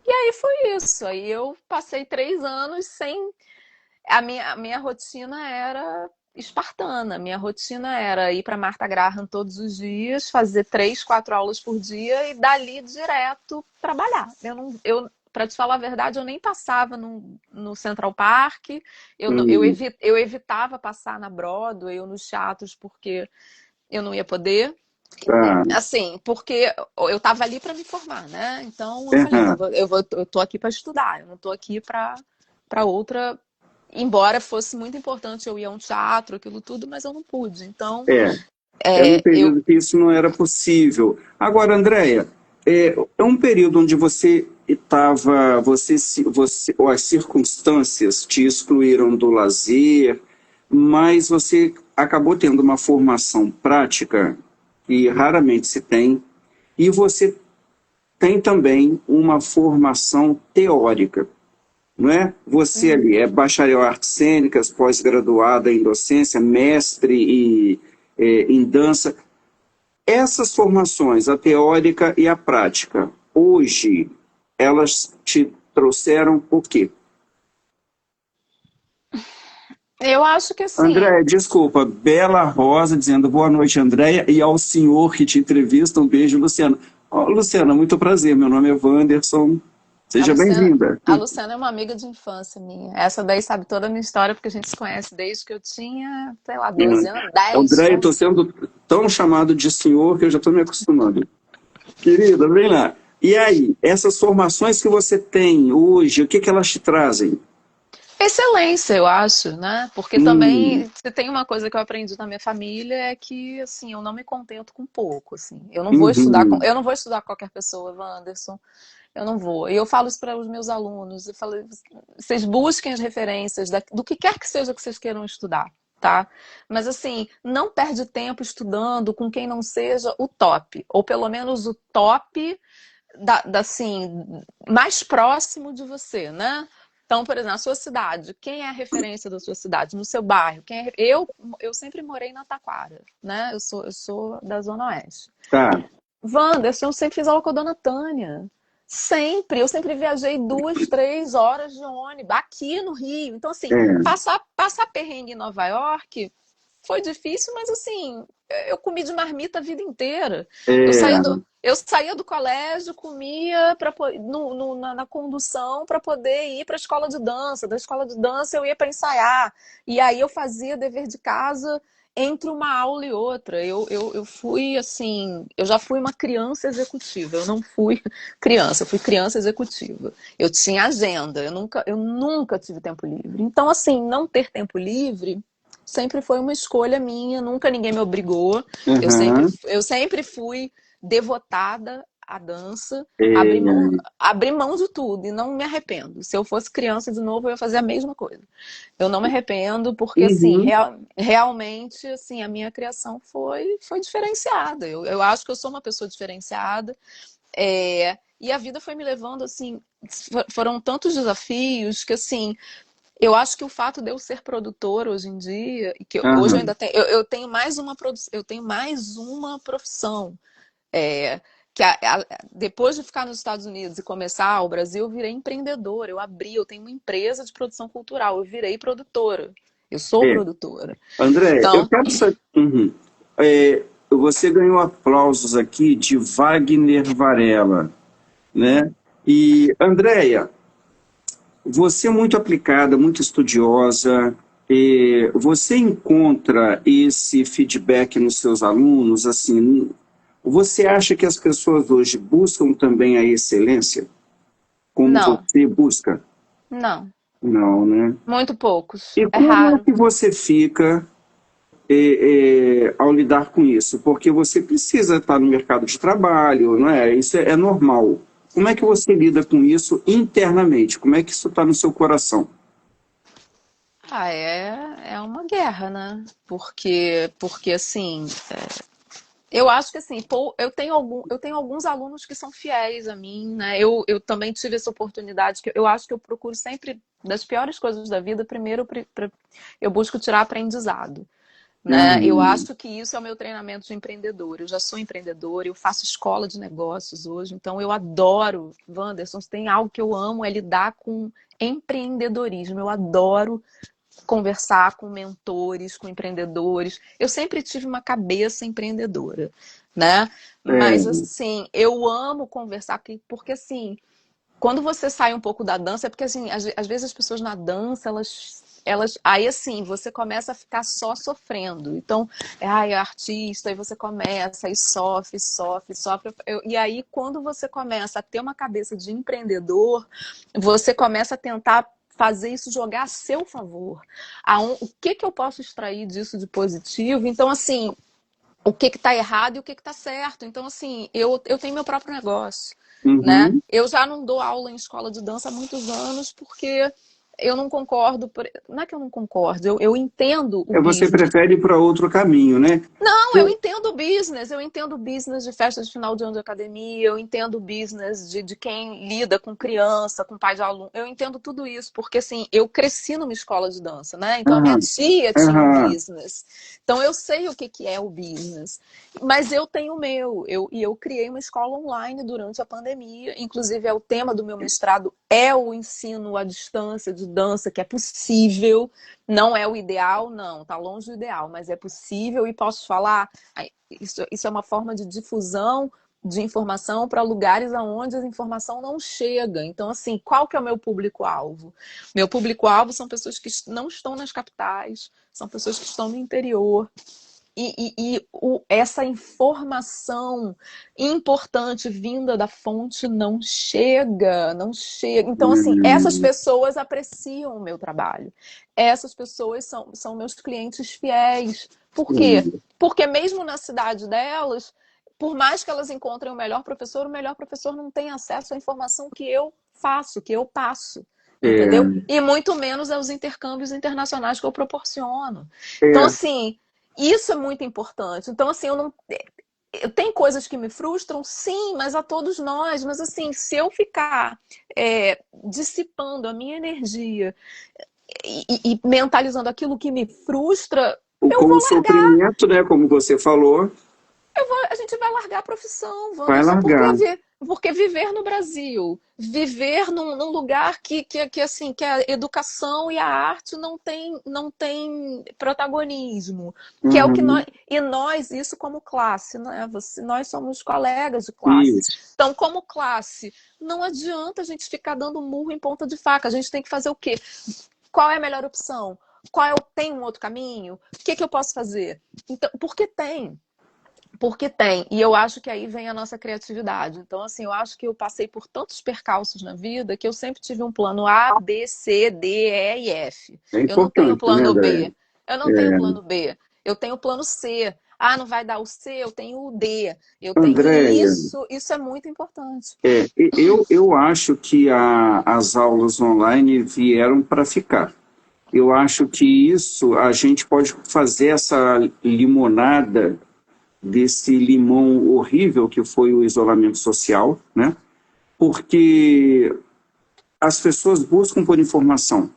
E aí foi isso. Aí eu passei 3 anos sem. A minha rotina era espartana. Minha rotina era ir para Martha Graham todos os dias, fazer 3, 4 aulas por dia e dali direto trabalhar. Para te falar a verdade, eu nem passava no Central Park, Hum. eu evitava passar na Broadway ou nos teatros porque eu não ia poder. Tá. Assim, porque eu estava ali para me formar, né? Então eu falei, não, Aham. eu tô aqui para estudar, eu não tô aqui para outra. Embora fosse muito importante eu ir a um teatro, aquilo tudo, mas eu não pude. Então, É. Era um eu. período que isso não era possível. Agora, Andréia, é um período onde você estava, ou as circunstâncias te excluíram do lazer, mas você acabou tendo uma formação prática, que raramente se tem, e você tem também uma formação teórica, não é? Você ali é bacharel em artes cênicas, pós-graduada em docência, mestre em dança. Essas formações, a teórica e a prática, hoje, elas te trouxeram o quê? Eu acho que assim. Andréia, desculpa, Bela Rosa dizendo boa noite, Andréia, e ao senhor que te entrevista, um beijo, Luciana. Ó, Luciana, muito prazer, meu nome é Wanderson, A seja Luciana, bem-vinda. a Luciana é uma amiga de infância minha. Essa daí sabe toda a minha história, porque a gente se conhece desde que eu tinha, sei lá, 12 anos, 10, Andréia, 11. estou sendo tão chamado de senhor que eu já estou me acostumando. Querida, vem lá. E aí, essas formações que você tem hoje, o que que elas te trazem? Excelência, eu acho, né? Porque Hum. também, se tem uma coisa que eu aprendi na minha família é que, assim, eu não me contento com pouco, assim. Uhum. Eu não vou estudar com qualquer pessoa, Wanderson. Eu não vou. E eu falo isso para os meus alunos. Eu falo, vocês busquem as referências do que quer que seja que vocês queiram estudar, tá? Mas assim, não perde tempo estudando com quem não seja o top, ou pelo menos o top assim, mais próximo de você, né? Então, por exemplo, na sua cidade, quem é a referência da sua cidade? No seu bairro? Eu sempre morei na Taquara, né? Eu sou da Zona Oeste. Tá. Wanderson, eu sempre fiz aula com a dona Tânia. Sempre. Eu sempre viajei 2, 3 horas de ônibus aqui no Rio. Então, assim, É. passar perrengue em Nova York foi difícil, mas assim, eu comi de marmita a vida inteira. É. Eu saía do colégio, comia na condução para poder ir para a escola de dança. Da escola de dança eu ia para ensaiar. E aí eu fazia dever de casa entre uma aula e outra. Eu fui assim, eu já fui uma criança executiva. Eu não fui criança, eu fui criança executiva. Eu tinha agenda, eu nunca tive tempo livre. Então, assim, não ter tempo livre sempre foi uma escolha minha, nunca ninguém me obrigou. Aham. Eu sempre fui devotada à dança, É. abri mão de tudo e não me arrependo. Se eu fosse criança de novo, eu ia fazer a mesma coisa. Eu não me arrependo porque, assim, Uhum. realmente, assim, a minha criação foi diferenciada. Eu acho que eu sou uma pessoa diferenciada. E a vida foi me levando, assim, foram tantos desafios que, assim, eu acho que o fato de eu ser produtora hoje em dia, e que hoje eu Aham. ainda tenho, eu tenho mais uma eu tenho mais uma profissão. É, depois de ficar nos Estados Unidos e começar o Brasil, eu virei empreendedora. Eu tenho uma empresa de produção cultural, eu virei produtora. Eu sou É. produtora. André, eu Então, quero saber. Uhum. Você ganhou aplausos aqui de Wagner Varela, né? E, Andréia, você é muito aplicada, muito estudiosa. Você encontra esse feedback nos seus alunos? Assim, você acha que as pessoas hoje buscam também a excelência, como não, você busca? não. Não, né? Muito poucos. E É como é raro. que você fica ao lidar com isso? Porque você precisa estar no mercado de trabalho, não é? Isso é normal. Como é que você lida com isso internamente? Como é que isso está no seu coração? É uma guerra, né? Porque assim, eu acho que assim, pô, eu tenho alguns alunos que são fiéis a mim, né? Eu também tive essa oportunidade, que eu acho que eu procuro sempre, das piores coisas da vida, primeiro eu busco tirar aprendizado. Né? Eu Aham. acho que isso é o meu treinamento de empreendedor. Eu já sou empreendedora, eu faço escola de negócios hoje, então eu adoro, Wanderson, se tem algo que eu amo é lidar com empreendedorismo. Eu adoro conversar com mentores, com empreendedores. Eu sempre tive uma cabeça empreendedora, né? Mas É, assim, eu amo conversar porque assim, quando você sai um pouco da dança, é porque assim, às vezes as pessoas na dança, aí assim, você começa a ficar só sofrendo. Então, ai, é artista, aí você começa, e sofre, sofre, sofre. E aí, quando você começa a ter uma cabeça de empreendedor, você começa a tentar fazer isso jogar a seu favor. O que que eu posso extrair disso de positivo? Então, assim, o que está errado e o que está certo. Então, assim, eu tenho meu próprio negócio, né? uhum. Eu já não dou aula em escola de dança há muitos anos porque eu não concordo. Não é que eu não concordo, eu entendo o Você business. prefere ir para outro caminho, né? Não, eu entendo o business de festa de final de ano de academia, eu entendo o business de quem lida com criança, com pai de aluno, eu entendo tudo isso, porque assim, eu cresci numa escola de dança, né? Então a minha Aham, tia tinha um aham. business, então eu sei o que que é o business, mas eu tenho o meu, e eu criei uma escola online durante a pandemia, inclusive é o tema do meu mestrado, é o ensino à distância de dança, que é possível, não é o ideal, não, tá longe do ideal, mas é possível e posso falar, isso é uma forma de difusão de informação para lugares aonde a informação não chega. Então, assim, qual que é o meu público-alvo? Meu público-alvo são pessoas que não estão nas capitais, são pessoas que estão no interior, essa informação importante vinda da fonte não chega, não chega. Então, assim, essas Hum, pessoas apreciam o meu trabalho. Essas pessoas são meus clientes fiéis. Por quê? sim. Porque mesmo na cidade delas, por mais que elas encontrem o melhor professor não tem acesso à informação que eu faço, que eu passo. Entendeu? É, E muito menos aos intercâmbios internacionais que eu proporciono. Então, é, assim, isso é muito importante. Então, assim, eu não. Tem coisas que me frustram, sim, mas a todos nós. Mas, assim, se eu ficar dissipando a minha energia e mentalizando aquilo que me frustra, eu com vou o largar. sofrimento, né? Como você falou, A gente vai largar a profissão, vai Wanderson, largar. porque viver no Brasil, viver num lugar assim, que a educação e a arte não tem protagonismo, que é o que Uhum. nós, isso como classe, né? Nós somos colegas de classe. Isso. Então, como classe, não adianta a gente ficar dando murro em ponta de faca, a gente tem que fazer o quê? Qual é a melhor opção? Tem um outro caminho? O que eu posso fazer? Então, porque tem. Porque tem, e eu acho que aí vem a nossa criatividade. Então, assim, eu acho que eu passei por tantos percalços na vida que eu sempre tive um plano A, B, C, D, E e F. É Eu não tenho importante, né, plano André? B. Eu não tenho É, plano B. Eu tenho plano C. Ah, não vai dar o C, eu tenho o D. E Andréia, isso é muito importante. eu acho que as aulas online vieram para ficar. Eu acho que isso a gente pode fazer essa limonada desse limão horrível que foi o isolamento social, né? Porque as pessoas buscam por informação.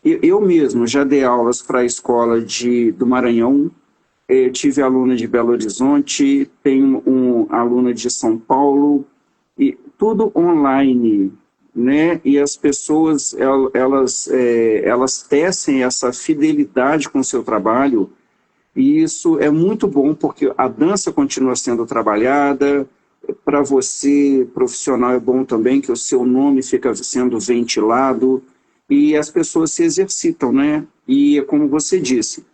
Eu mesmo já dei aulas para a escola do Maranhão, tive aluna de Belo Horizonte, tenho aluna de São Paulo, e tudo online, né? E as pessoas elas tecem essa fidelidade com o seu trabalho, e isso é muito bom porque a dança continua sendo trabalhada. Para você, profissional, é bom também que o seu nome fica sendo ventilado e as pessoas se exercitam, né? E como você disse,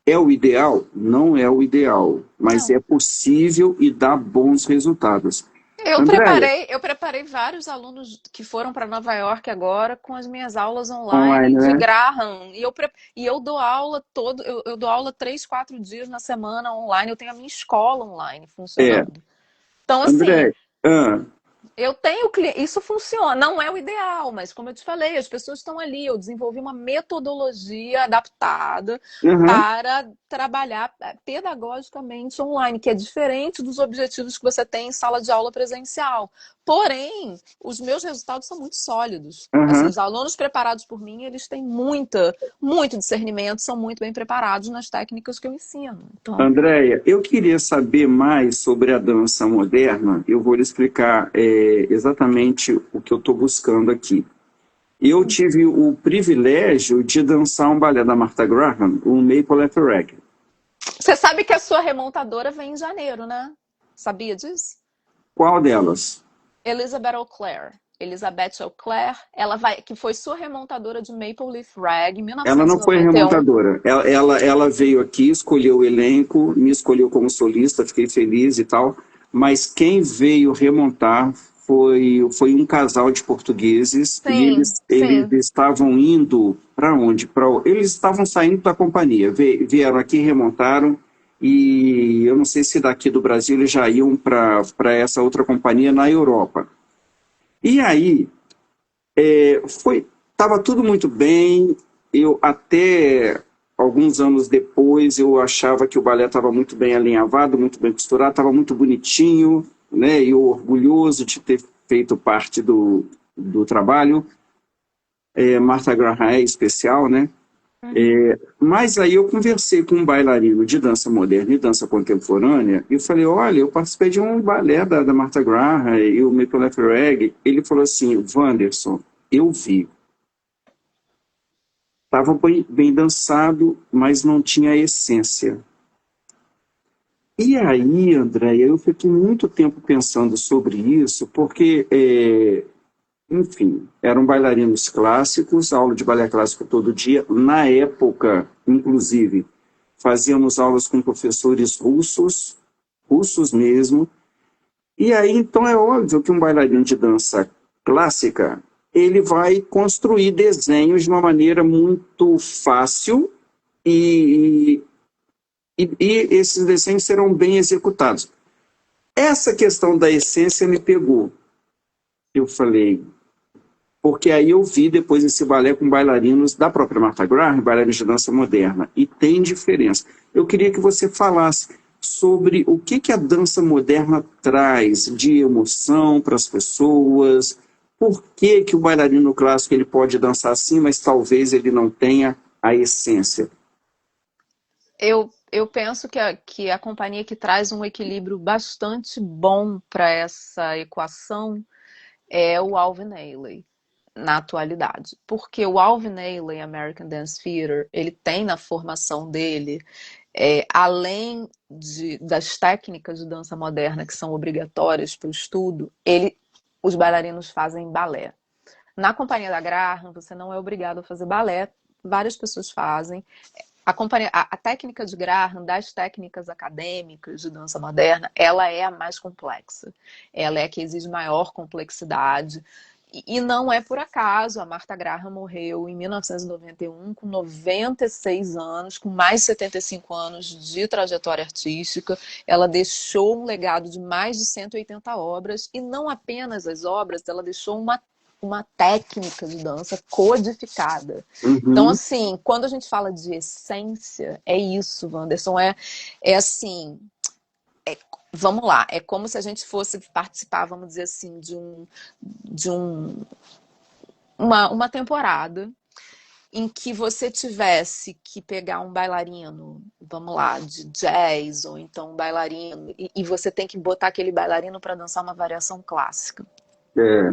é o ideal? Não é o ideal, mas Não. é possível e dá bons resultados. Eu Andréia, preparei, eu preparei vários alunos que foram para Nova York agora com as minhas aulas online, online de né? Graham. E eu dou aula eu dou aula 3, 4 dias na semana online. Eu tenho a minha escola online É, funcionando. Então, assim, André, ah, Eu tenho cliente, isso funciona, não é o ideal, mas como eu te falei, as pessoas estão ali. Eu desenvolvi uma metodologia adaptada Uhum. para trabalhar pedagogicamente online, que é diferente dos objetivos que você tem em sala de aula presencial. Porém, os meus resultados são muito sólidos. Assim, Uhum. os alunos preparados por mim, eles têm muito discernimento, são muito bem preparados nas técnicas que eu ensino. Então, Andréia, eu queria saber mais sobre a dança moderna. Eu vou lhe explicar exatamente o que eu estou buscando aqui. Eu tive o privilégio de dançar um balé da Martha Graham, o Maple Leaf Rag. você sabe que a sua remontadora vem em janeiro, né? Sabia disso? Qual delas? Elizabeth Auclair, ela vai, que foi sua remontadora de Maple Leaf Rag em Ela não foi 1991. remontadora. Ela veio aqui, escolheu o elenco, me escolheu como solista, fiquei feliz e tal. Mas quem veio remontar foi um casal de portugueses e Sim, eles sim. estavam indo para onde? Eles estavam saindo da companhia, vieram aqui, remontaram. E eu não sei se daqui do Brasil eles já iam para essa outra companhia na Europa. E aí, estava tudo muito bem. Eu até alguns anos depois eu achava que o balé estava muito bem alinhavado, muito bem costurado, estava muito bonitinho, né? E eu orgulhoso de ter feito parte do trabalho. Martha Graham é especial, né? Uhum. Mas aí eu conversei com um bailarino de dança moderna e dança contemporânea e eu falei, olha, eu participei de um balé da Martha Graham e o Maple Leaf Rag. Ele falou assim, Wanderson, eu vi. Estava bem dançado, mas não tinha essência. E aí, André, eu fiquei muito tempo pensando sobre isso, porque, enfim, eram bailarinos clássicos, aula de balé clássico todo dia. Na época, inclusive, fazíamos aulas com professores russos, russos mesmo. E aí, então, é óbvio que um bailarino de dança clássica, ele vai construir desenhos de uma maneira muito fácil e, e esses desenhos serão bem executados. Essa questão da essência me pegou. Eu falei, porque aí eu vi depois esse balé com bailarinos da própria Martha Graham, bailarinos de dança moderna, e tem diferença. Eu queria que você falasse sobre o que a dança moderna traz de emoção para as pessoas, por que o bailarino clássico ele pode dançar assim, mas talvez ele não tenha a essência. Eu penso que a companhia que traz um equilíbrio bastante bom para essa equação é o Alvin Ailey, na atualidade. Porque o Alvin Ailey, American Dance Theater, ele tem na formação dele, além das técnicas de dança moderna que são obrigatórias para o estudo, os bailarinos fazem balé. Na companhia da Graham, você não é obrigado a fazer balé, várias pessoas fazem. A técnica de Graham, das técnicas acadêmicas de dança moderna, ela é a mais complexa. Ela é a que exige maior complexidade. E não é por acaso, a Martha Graham morreu em 1991 com 96 anos, com mais de 75 anos de trajetória artística. Ela deixou um legado de mais de 180 obras, e não apenas as obras, ela deixou uma técnica de dança codificada. Então, Uhum. assim, quando a gente fala de essência, é isso, Wanderson. É assim, vamos lá, é como se a gente fosse participar, vamos dizer assim, uma temporada em que você tivesse que pegar um bailarino, vamos lá, de jazz, ou então um bailarino, e você tem que botar aquele bailarino para dançar uma variação clássica. É,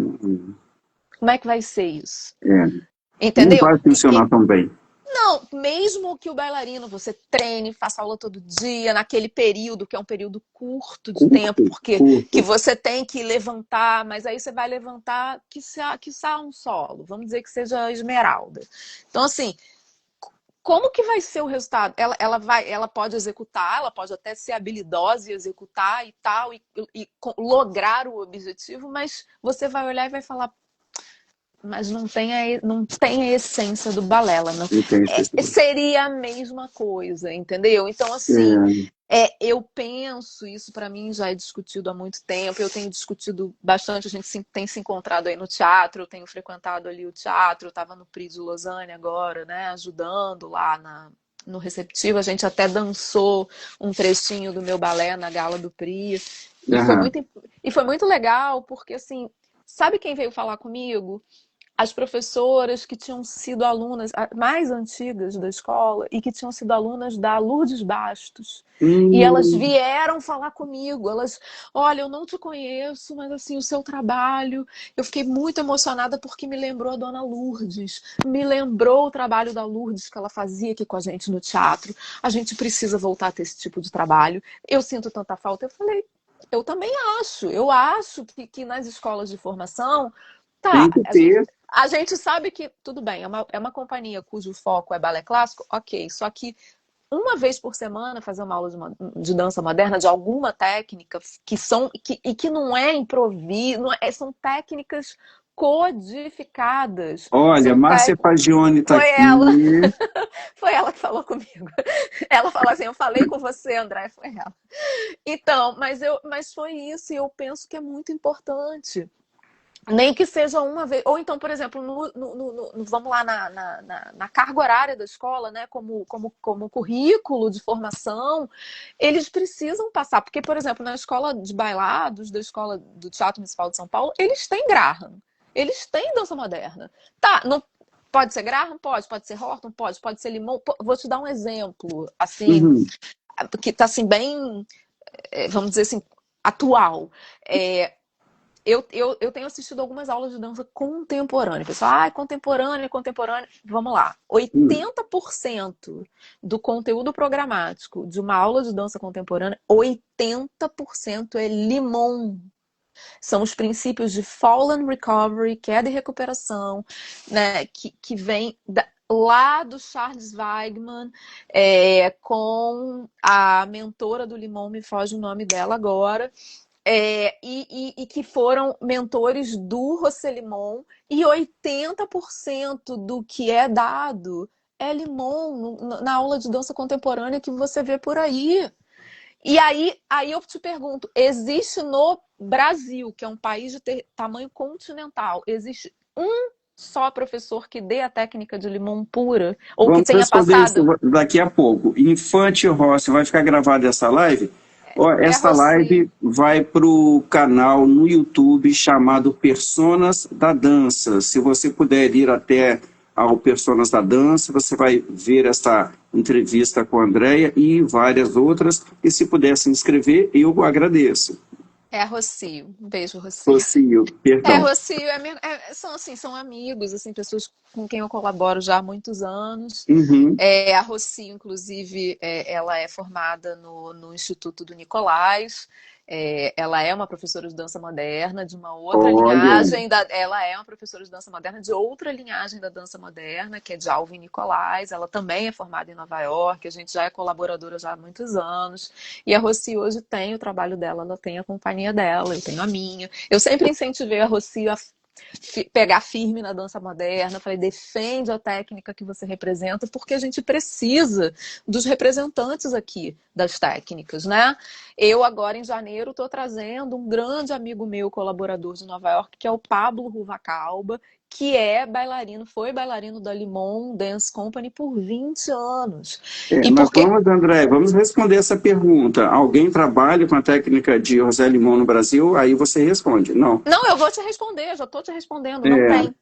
Como é que vai ser isso? é, não Entendeu? vai funcionar tão bem. Não, mesmo que o bailarino você treine, faça aula todo dia, naquele período, que é um período curto de tempo, Curto, porque que curto. você tem que levantar, mas aí você vai levantar quiçá um solo, vamos dizer que seja esmeralda. Então, assim, como que vai ser o resultado? Ela pode executar, ela pode até ser habilidosa e executar e tal, e lograr o objetivo, mas você vai olhar e vai falar, mas não tem a essência do balé. Ela não, Não tem especificidade. seria a mesma coisa, entendeu? Então, assim, É, Eu penso, isso para mim já é discutido há muito tempo, eu tenho discutido bastante, a gente tem se encontrado aí no teatro, eu tenho frequentado ali o teatro, eu estava no PRI de Lausanne agora, né, ajudando lá no receptivo, a gente até dançou um trechinho do meu balé na gala do PRI, Aham. e foi muito legal, porque assim, sabe quem veio falar comigo? As professoras que tinham sido alunas mais antigas da escola e que tinham sido alunas da Lourdes Bastos. E elas Hum, vieram falar comigo. Elas, olha, eu não te conheço, mas assim, o seu trabalho, eu fiquei muito emocionada porque me lembrou a Dona Lourdes, me lembrou o trabalho da Lourdes que ela fazia aqui com a gente no teatro. A gente precisa voltar a ter esse tipo de trabalho. Eu sinto tanta falta. Eu falei, eu também acho. Eu acho que nas escolas de formação, tem tá, que ter. a gente sabe que, tudo bem, é uma companhia cujo foco é balé clássico, ok. Só que uma vez por semana fazer uma aula de dança moderna, de alguma técnica, que não é improviso, são técnicas codificadas. Olha, Márcia Fagione está Foi aqui. ela, foi ela que falou comigo. Ela falou assim, eu falei com você, André, foi ela. Então, mas foi isso, e eu penso que é muito importante. Nem que seja uma vez. Ou então, por exemplo, vamos lá na carga horária da escola, né? Como currículo de formação, eles precisam passar. Porque, por exemplo, na escola de bailados, da escola do Teatro Municipal de São Paulo, eles têm Graham. Eles têm dança moderna. Tá, não, pode ser Graham? Pode ser Horton? Pode ser Limão. Vou te dar um exemplo, assim, Uhum. que tá assim, bem, vamos dizer assim, atual. É, eu tenho assistido algumas aulas de dança contemporânea. Pessoal, contemporânea, contemporânea. Vamos lá. Uhum. 80% do conteúdo programático de uma aula de dança contemporânea, 80% é limão. São os princípios de fall and recovery, queda e recuperação, né? Que vem lá do Charles Weigman, com a mentora do limão, me foge o nome dela agora, e que foram mentores do José Limon, e 80% do que é dado é Limon na aula de dança contemporânea que você vê por aí. E aí eu te pergunto, existe no Brasil, que é um país de tamanho continental, existe um só professor que dê a técnica de limão pura, ou que Vamos tenha responder isso passado? daqui a pouco. Infante Rossi, vai ficar gravada essa live? Ó, É essa Rossi. live vai para o canal no YouTube chamado Personas da Dança. Se você puder ir até ao Personas da Dança, você vai ver essa entrevista com a Andrea e várias outras. E se puder se inscrever, eu agradeço. É a Rocio. Um beijo, Rocio. Rocio, perdão. Rocio, são assim, são amigos, assim, pessoas com quem eu colaboro já há muitos anos. Uhum. A Rocio, inclusive, ela é formada no Instituto do Nicolás. Ela é uma professora de dança moderna de uma outra Olha, linhagem. Ela é uma professora de dança moderna de outra linhagem da dança moderna, que é de Alvin Nicolás. Ela também é formada em Nova York. A gente já é colaboradora já há muitos anos. E a Rocio hoje tem o trabalho dela, ela tem a companhia dela, eu tenho a minha. Eu sempre incentivei a Rocio a pegar firme na dança moderna. Falei, defende a técnica que você representa, porque a gente precisa dos representantes aqui das técnicas, né? Eu agora, em janeiro, estou trazendo um grande amigo meu, colaborador de Nova York, que é o Pablo Ruvalcaba, que foi bailarino da Limon Dance Company por 20 anos. E Mas porque vamos, André, vamos responder essa pergunta. Alguém trabalha com a técnica de José Limão no Brasil? Aí você responde, não. Não, eu vou te responder, já estou te respondendo, não É, tem.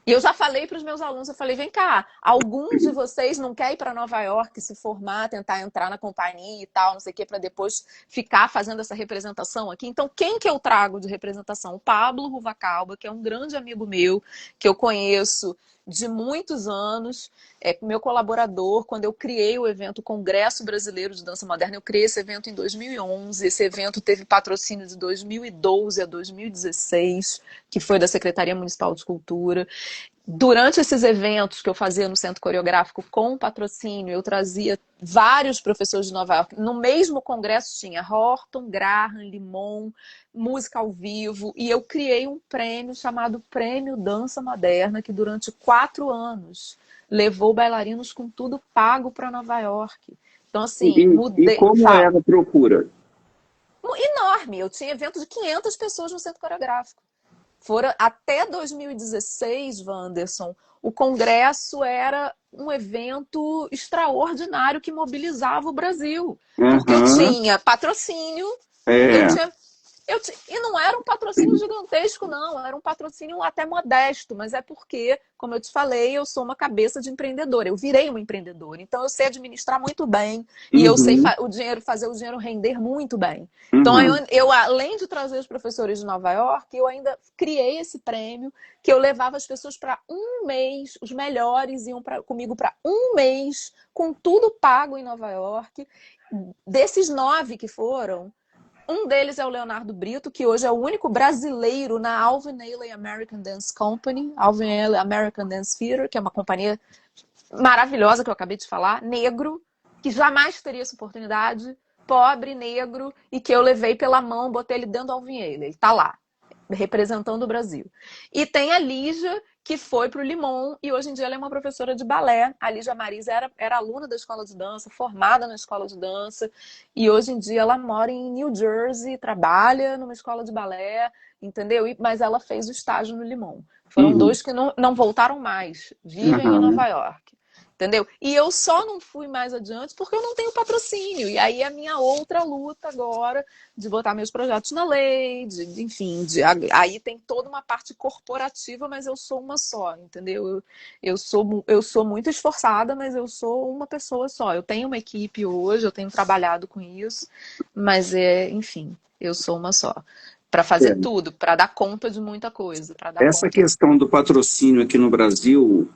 E eu já falei para os meus alunos, eu falei, vem cá, alguns de vocês não querem ir para Nova York, se formar, tentar entrar na companhia e tal, não sei o quê, para depois ficar fazendo essa representação aqui? Então, quem que eu trago de representação? O Pablo Ruvalcaba, que é um grande amigo meu, que eu conheço de muitos anos, é meu colaborador. Quando eu criei o evento Congresso Brasileiro de Dança Moderna, eu criei esse evento em 2011. Esse evento teve patrocínio de 2012 a 2016, que foi da Secretaria Municipal de Cultura. Durante esses eventos que eu fazia no Centro Coreográfico com patrocínio, eu trazia vários professores de Nova York. No mesmo congresso tinha Horton, Graham, Limon, música ao vivo, e eu criei um prêmio chamado Prêmio Dança Moderna, que durante 4 anos levou bailarinos com tudo pago para Nova York. Então, assim, E mudei. como era a procura? Enorme. Eu tinha evento de 500 pessoas no Centro Coreográfico. Foram até 2016, Wanderson, o congresso era um evento extraordinário que mobilizava o Brasil, porque eu Aham, tinha patrocínio, eu é. tinha e não era um patrocínio gigantesco, não, era um patrocínio até modesto, mas é porque, como eu te falei, eu sou uma cabeça de empreendedora, eu virei uma empreendedora, então eu sei administrar muito bem e eu sei Uhum, fazer o dinheiro render muito bem. Então, uhum, além de trazer os professores de Nova York, eu ainda criei esse prêmio que eu levava as pessoas para um mês, os melhores iam comigo para um mês, com tudo pago em Nova York. Desses 9 que foram, um deles é o Leonardo Brito, que hoje é o único brasileiro na Alvin Ailey American Dance Company, Alvin Ailey American Dance Theater, que é uma companhia maravilhosa que eu acabei de falar, negro, que jamais teria essa oportunidade, pobre, negro, e que eu levei pela mão, botei ele dentro do Alvin Ailey. Ele tá lá, representando o Brasil. E tem a Lígia, que foi para o Limon, e hoje em dia ela é uma professora de balé. A Lígia Marisa era aluna da escola de dança, formada na escola de dança, e hoje em dia ela mora em New Jersey, trabalha numa escola de balé, entendeu? Mas ela fez o estágio no Limon. Foram uhum, 2 que não voltaram mais, vivem em uhum. Nova York. Entendeu? E eu só não fui mais adiante porque eu não tenho patrocínio. E aí a minha outra luta agora de botar meus projetos na lei, enfim, aí tem toda uma parte corporativa, mas eu sou uma só, entendeu? Eu sou muito esforçada, mas eu sou uma pessoa só. Eu tenho uma equipe hoje, eu tenho trabalhado com isso, mas enfim, eu sou uma só. Para fazer É. tudo, para dar conta de muita coisa, para dar Essa conta. questão do patrocínio aqui no Brasil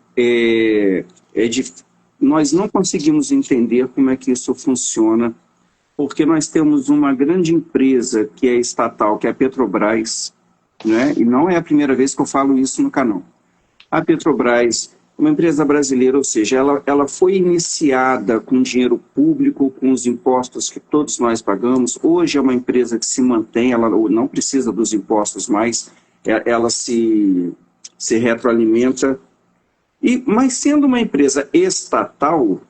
nós não conseguimos entender como é que isso funciona, porque nós temos uma grande empresa que é estatal, que é a Petrobras, né? E não é a primeira vez que eu falo isso no canal. A Petrobras, uma empresa brasileira, ou seja, ela foi iniciada com dinheiro público, com os impostos que todos nós pagamos. Hoje é uma empresa que se mantém, ela não precisa dos impostos mais, ela se retroalimenta. Mas sendo uma empresa estatal,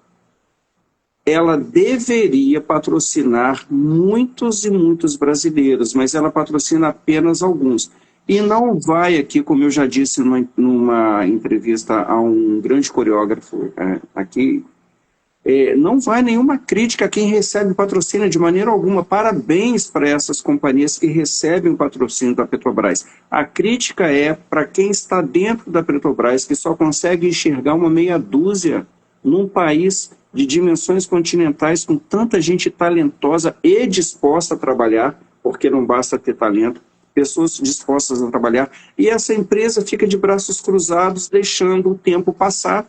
ela deveria patrocinar muitos e muitos brasileiros, mas ela patrocina apenas alguns. E não vai aqui, como eu já disse numa entrevista a um grande coreógrafo aqui, não vai nenhuma crítica a quem recebe patrocínio de maneira alguma. Parabéns para essas companhias que recebem o patrocínio da Petrobras. A crítica é para quem está dentro da Petrobras, que só consegue enxergar uma meia dúzia num país de dimensões continentais, com tanta gente talentosa e disposta a trabalhar, porque não basta ter talento, pessoas dispostas a trabalhar, e essa empresa fica de braços cruzados, deixando o tempo passar.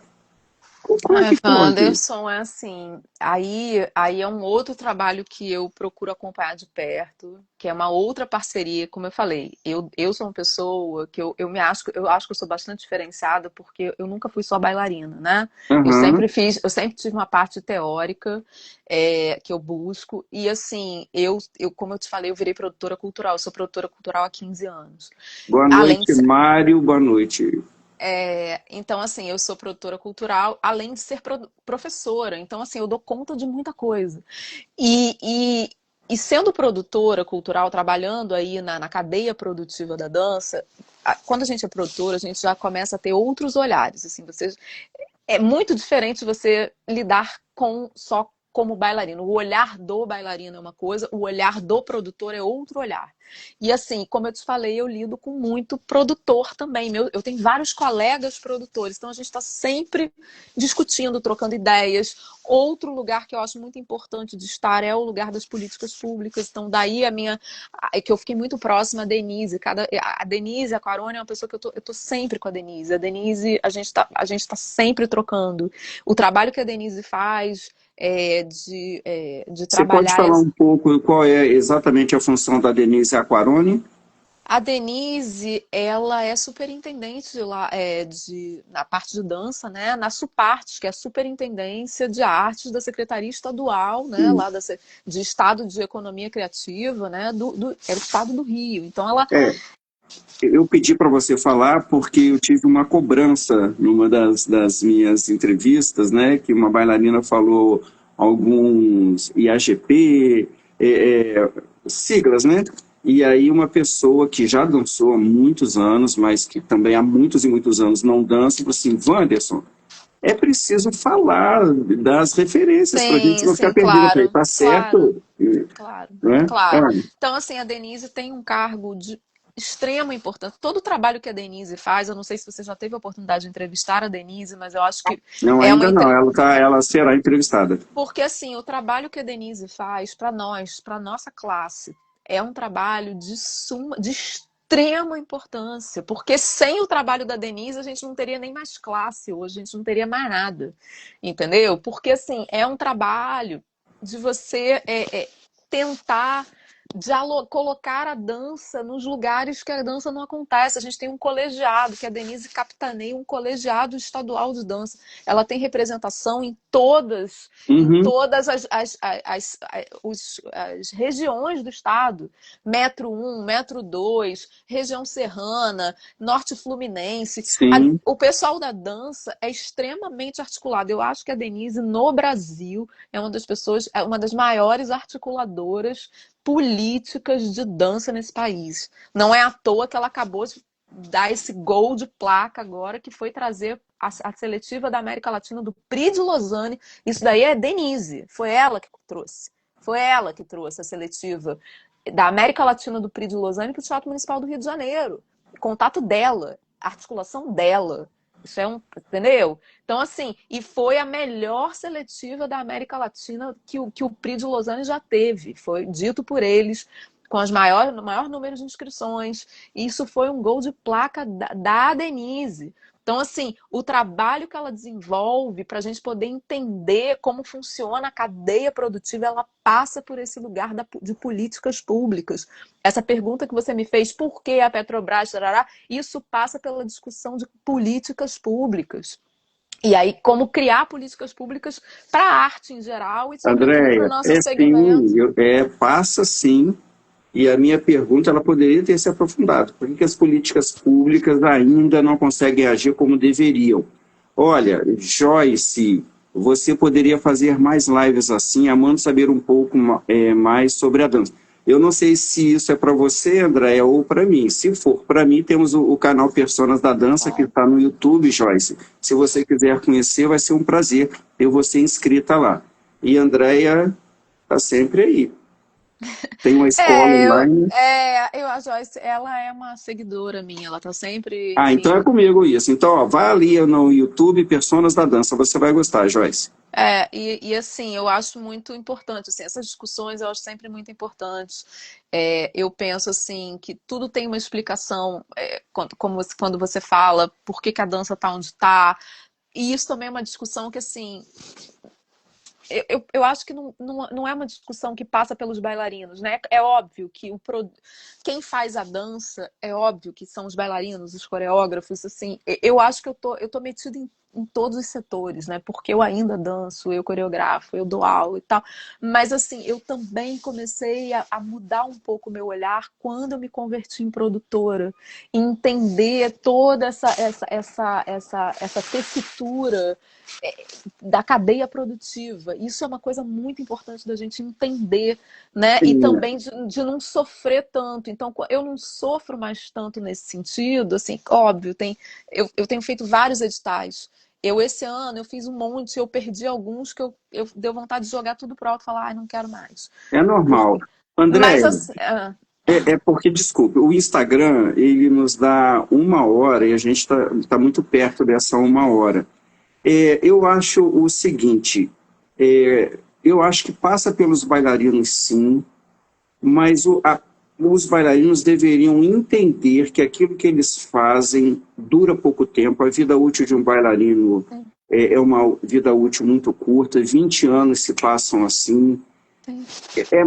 Como é que pode? Wanderson, é assim, aí é um outro trabalho que eu procuro acompanhar de perto, que é uma outra parceria, como eu falei, eu sou uma pessoa que eu acho que eu sou bastante diferenciada porque eu nunca fui só bailarina, né? Aham. Eu sempre tive uma parte teórica que eu busco, e assim, como eu te falei, eu virei produtora cultural, eu sou produtora cultural há 15 anos. Boa Além de noite, Mário. Boa noite. então, assim, eu sou produtora cultural, além de ser professora. Então, assim, eu dou conta de muita coisa. E, e, e sendo produtora cultural, trabalhando aí na cadeia produtiva da dança, quando a gente é produtora, a gente já começa a ter outros olhares. Assim, é muito diferente você lidar com só como bailarino. O olhar do bailarino é uma coisa, o olhar do produtor é outro olhar. E assim, como eu te falei, eu lido com muito produtor também. Eu tenho vários colegas produtores, então a gente está sempre discutindo, trocando ideias. Outro lugar que eu acho muito importante de estar é o lugar das políticas públicas. Então, daí que eu fiquei muito próxima à Denise. A Denise, a Quarone, é uma pessoa que eu tô sempre com a Denise. A Denise, a gente tá sempre trocando. O trabalho que a Denise faz de Você pode trabalhar. falar um pouco qual é exatamente a função da Denise Aquarone? A Denise, ela é superintendente lá, na parte de dança, né? Na SUPARTES, que é a Superintendência de Artes da Secretaria Estadual, né? Sim. Lá de Estado de Economia Criativa, né? É o Estado do Rio. Então, ela É, eu pedi para você falar porque eu tive uma cobrança numa das minhas entrevistas, né? Que uma bailarina falou: alguns IAGP, siglas, né? E aí uma pessoa que já dançou há muitos anos, mas que também há muitos e muitos anos não dança, falou assim, Wanderson, é preciso falar das referências para a gente Sim, não ficar sim, perdido. Eu falei, claro, tá claro, certo, claro, né? claro. Olha, Então, assim, a Denise tem um cargo de extrema importância. Todo o trabalho que a Denise faz, eu não sei se você já teve a oportunidade de entrevistar a Denise, mas eu acho que não, é uma ainda não, entre... ela será entrevistada. Porque, assim, o trabalho que a Denise faz para nós, para nossa classe, é um trabalho de extrema importância. Porque sem o trabalho da Denise, a gente não teria nem mais classe hoje, a gente não teria mais nada. Entendeu? Porque, assim, é um trabalho de você tentar colocar a dança nos lugares que a dança não acontece. A gente tem um colegiado, que a Denise capitaneia um colegiado estadual de dança. Ela tem representação em Uhum, todas as regiões do estado. Metro 1, Metro 2, região serrana, Norte Fluminense. sim. O pessoal da dança é extremamente articulado. Eu acho que a Denise, no Brasil, é uma das pessoas, é uma das maiores articuladoras políticas de dança nesse país. Não é à toa que ela acabou de dar esse gol de placa agora, que foi trazer a seletiva da América Latina do Prix de Lausanne. Isso daí é Denise, foi ela que trouxe. Foi ela que trouxe a seletiva da América Latina do Prix de Lausanne para o Teatro Municipal do Rio de Janeiro. Contato dela, articulação dela. Isso é um, entendeu? Então, assim, e foi a melhor seletiva da América Latina que o Prix de Lausanne já teve. Foi dito por eles, com o maior número de inscrições. E isso foi um gol de placa da Denise. Então, assim, o trabalho que ela desenvolve para a gente poder entender como funciona a cadeia produtiva, ela passa por esse lugar de políticas públicas. Essa pergunta que você me fez, por que a Petrobras, tarará, isso passa pela discussão de políticas públicas. E aí, como criar políticas públicas para a arte em geral e, sobretudo, para o Andréia, nosso segmento. sim, passa sim. E a minha pergunta, ela poderia ter se aprofundado. Por que que as políticas públicas ainda não conseguem agir como deveriam? Olha, Joyce, você poderia fazer mais lives assim, amando saber um pouco mais sobre a dança. Eu não sei se isso é para você, Andréia, ou para mim. Se for para mim, temos o canal Personas da Dança, que está no YouTube, Joyce. Se você quiser conhecer, vai ser um prazer ter você inscrita lá. E Andréia está sempre aí. Tem uma escola online. A Joyce, ela é uma seguidora minha, ela tá sempre, Ah, então é enfim. comigo isso. Então, ó, vai ali no YouTube, Personas da Dança, você vai gostar, Joyce. Assim, eu acho muito importante, assim, essas discussões eu acho sempre muito importantes. Eu penso, assim, que tudo tem uma explicação, quando você fala por que que a dança tá onde tá. E isso também é uma discussão que, assim, eu acho que não é uma discussão que passa pelos bailarinos, né? É óbvio que quem faz a dança, é óbvio que são os bailarinos, os coreógrafos, assim. Eu acho que eu tô metida em todos os setores, né? Porque eu ainda danço, eu coreografo, eu dou aula e tal. Mas, assim, eu também comecei a mudar um pouco o meu olhar quando eu me converti em produtora. E entender toda essa tessitura da cadeia produtiva. Isso é uma coisa muito importante da gente entender, né? E Sim, também de não sofrer tanto. Então, eu não sofro mais tanto nesse sentido, assim, óbvio, eu tenho feito vários editais. Esse ano, eu fiz um monte, eu perdi alguns que eu deu vontade de jogar tudo pro alto e falar, ai, não quero mais. é normal. Mas, Andréia, assim, é porque, desculpe, o Instagram, ele nos dá 1 hora e a gente tá muito perto dessa 1 hora. Eu acho o seguinte, eu acho que passa pelos bailarinos, sim, mas os bailarinos deveriam entender que aquilo que eles fazem dura pouco tempo. A vida útil de um bailarino é uma vida útil muito curta, 20 anos se passam assim.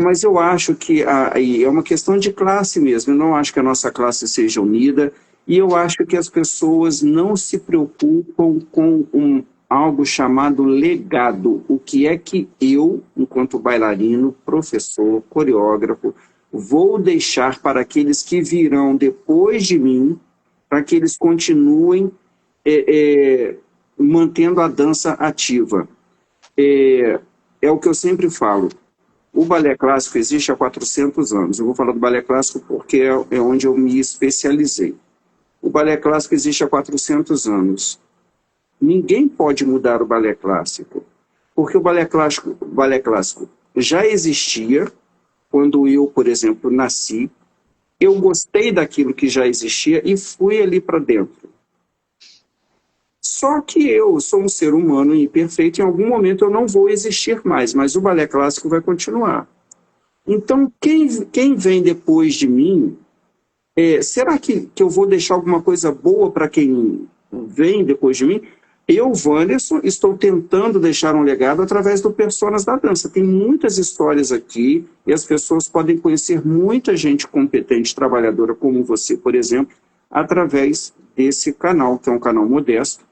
Mas eu acho que aí é uma questão de classe mesmo. Eu não acho que a nossa classe seja unida e eu acho que as pessoas não se preocupam com algo chamado legado. O que é que eu, enquanto bailarino, professor, coreógrafo, vou deixar para aqueles que virão depois de mim, para que eles continuem é, é, mantendo a dança ativa? é o que eu sempre falo. O balé clássico existe há 400 anos. Eu vou falar do balé clássico porque é onde eu me especializei. O balé clássico existe há 400 anos. Ninguém pode mudar o balé clássico, porque o balé clássico já existia quando eu, por exemplo, nasci. Eu gostei daquilo que já existia e fui ali para dentro. Só que eu sou um ser humano imperfeito, em algum momento eu não vou existir mais, mas o balé clássico vai continuar. Então, quem vem depois de mim, será que eu vou deixar alguma coisa boa para quem vem depois de mim? Eu, Wanderson, estou tentando deixar um legado através do Personas da Dança. Tem muitas histórias aqui e as pessoas podem conhecer muita gente competente, trabalhadora como você, por exemplo, através desse canal, que é um canal modesto,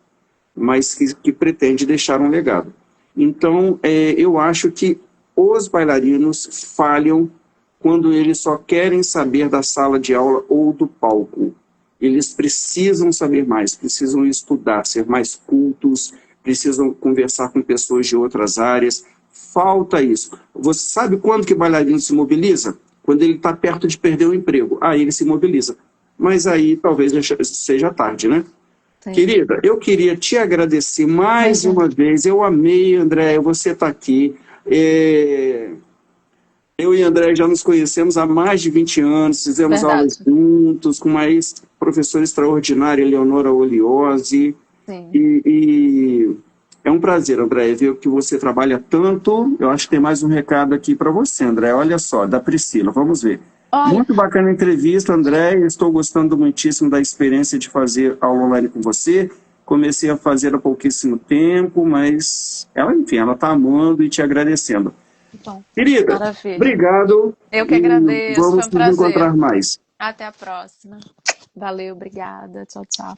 mas que pretende deixar um legado. Então, eu acho que os bailarinos falham quando eles só querem saber da sala de aula ou do palco. Eles precisam saber mais, precisam estudar, ser mais cultos, precisam conversar com pessoas de outras áreas. Falta isso. Você sabe quando que o bailarino se mobiliza? Quando ele está perto de perder o emprego. Aí ele se mobiliza. Mas aí talvez seja tarde, né? Sim. Querida, eu queria te agradecer mais uma vez. Eu amei, André, você está aqui. Eu e André já nos conhecemos há mais de 20 anos, fizemos Verdade. aulas juntos com uma ex-professora extraordinária, Eleonora Oliosi. Sim. E é um prazer, André, ver que você trabalha tanto. Eu acho que tem mais um recado aqui para você, André. Olha só, da Priscila, vamos ver. Olha. Muito bacana a entrevista, André. Estou gostando muitíssimo da experiência de fazer aula online com você. Comecei a fazer há pouquíssimo tempo, mas ela, enfim, ela está amando e te agradecendo. Então, Querida, maravilha. obrigado. Eu que agradeço, Vamos foi um nos encontrar prazer. mais. Até a próxima. Valeu, obrigada. Tchau, tchau.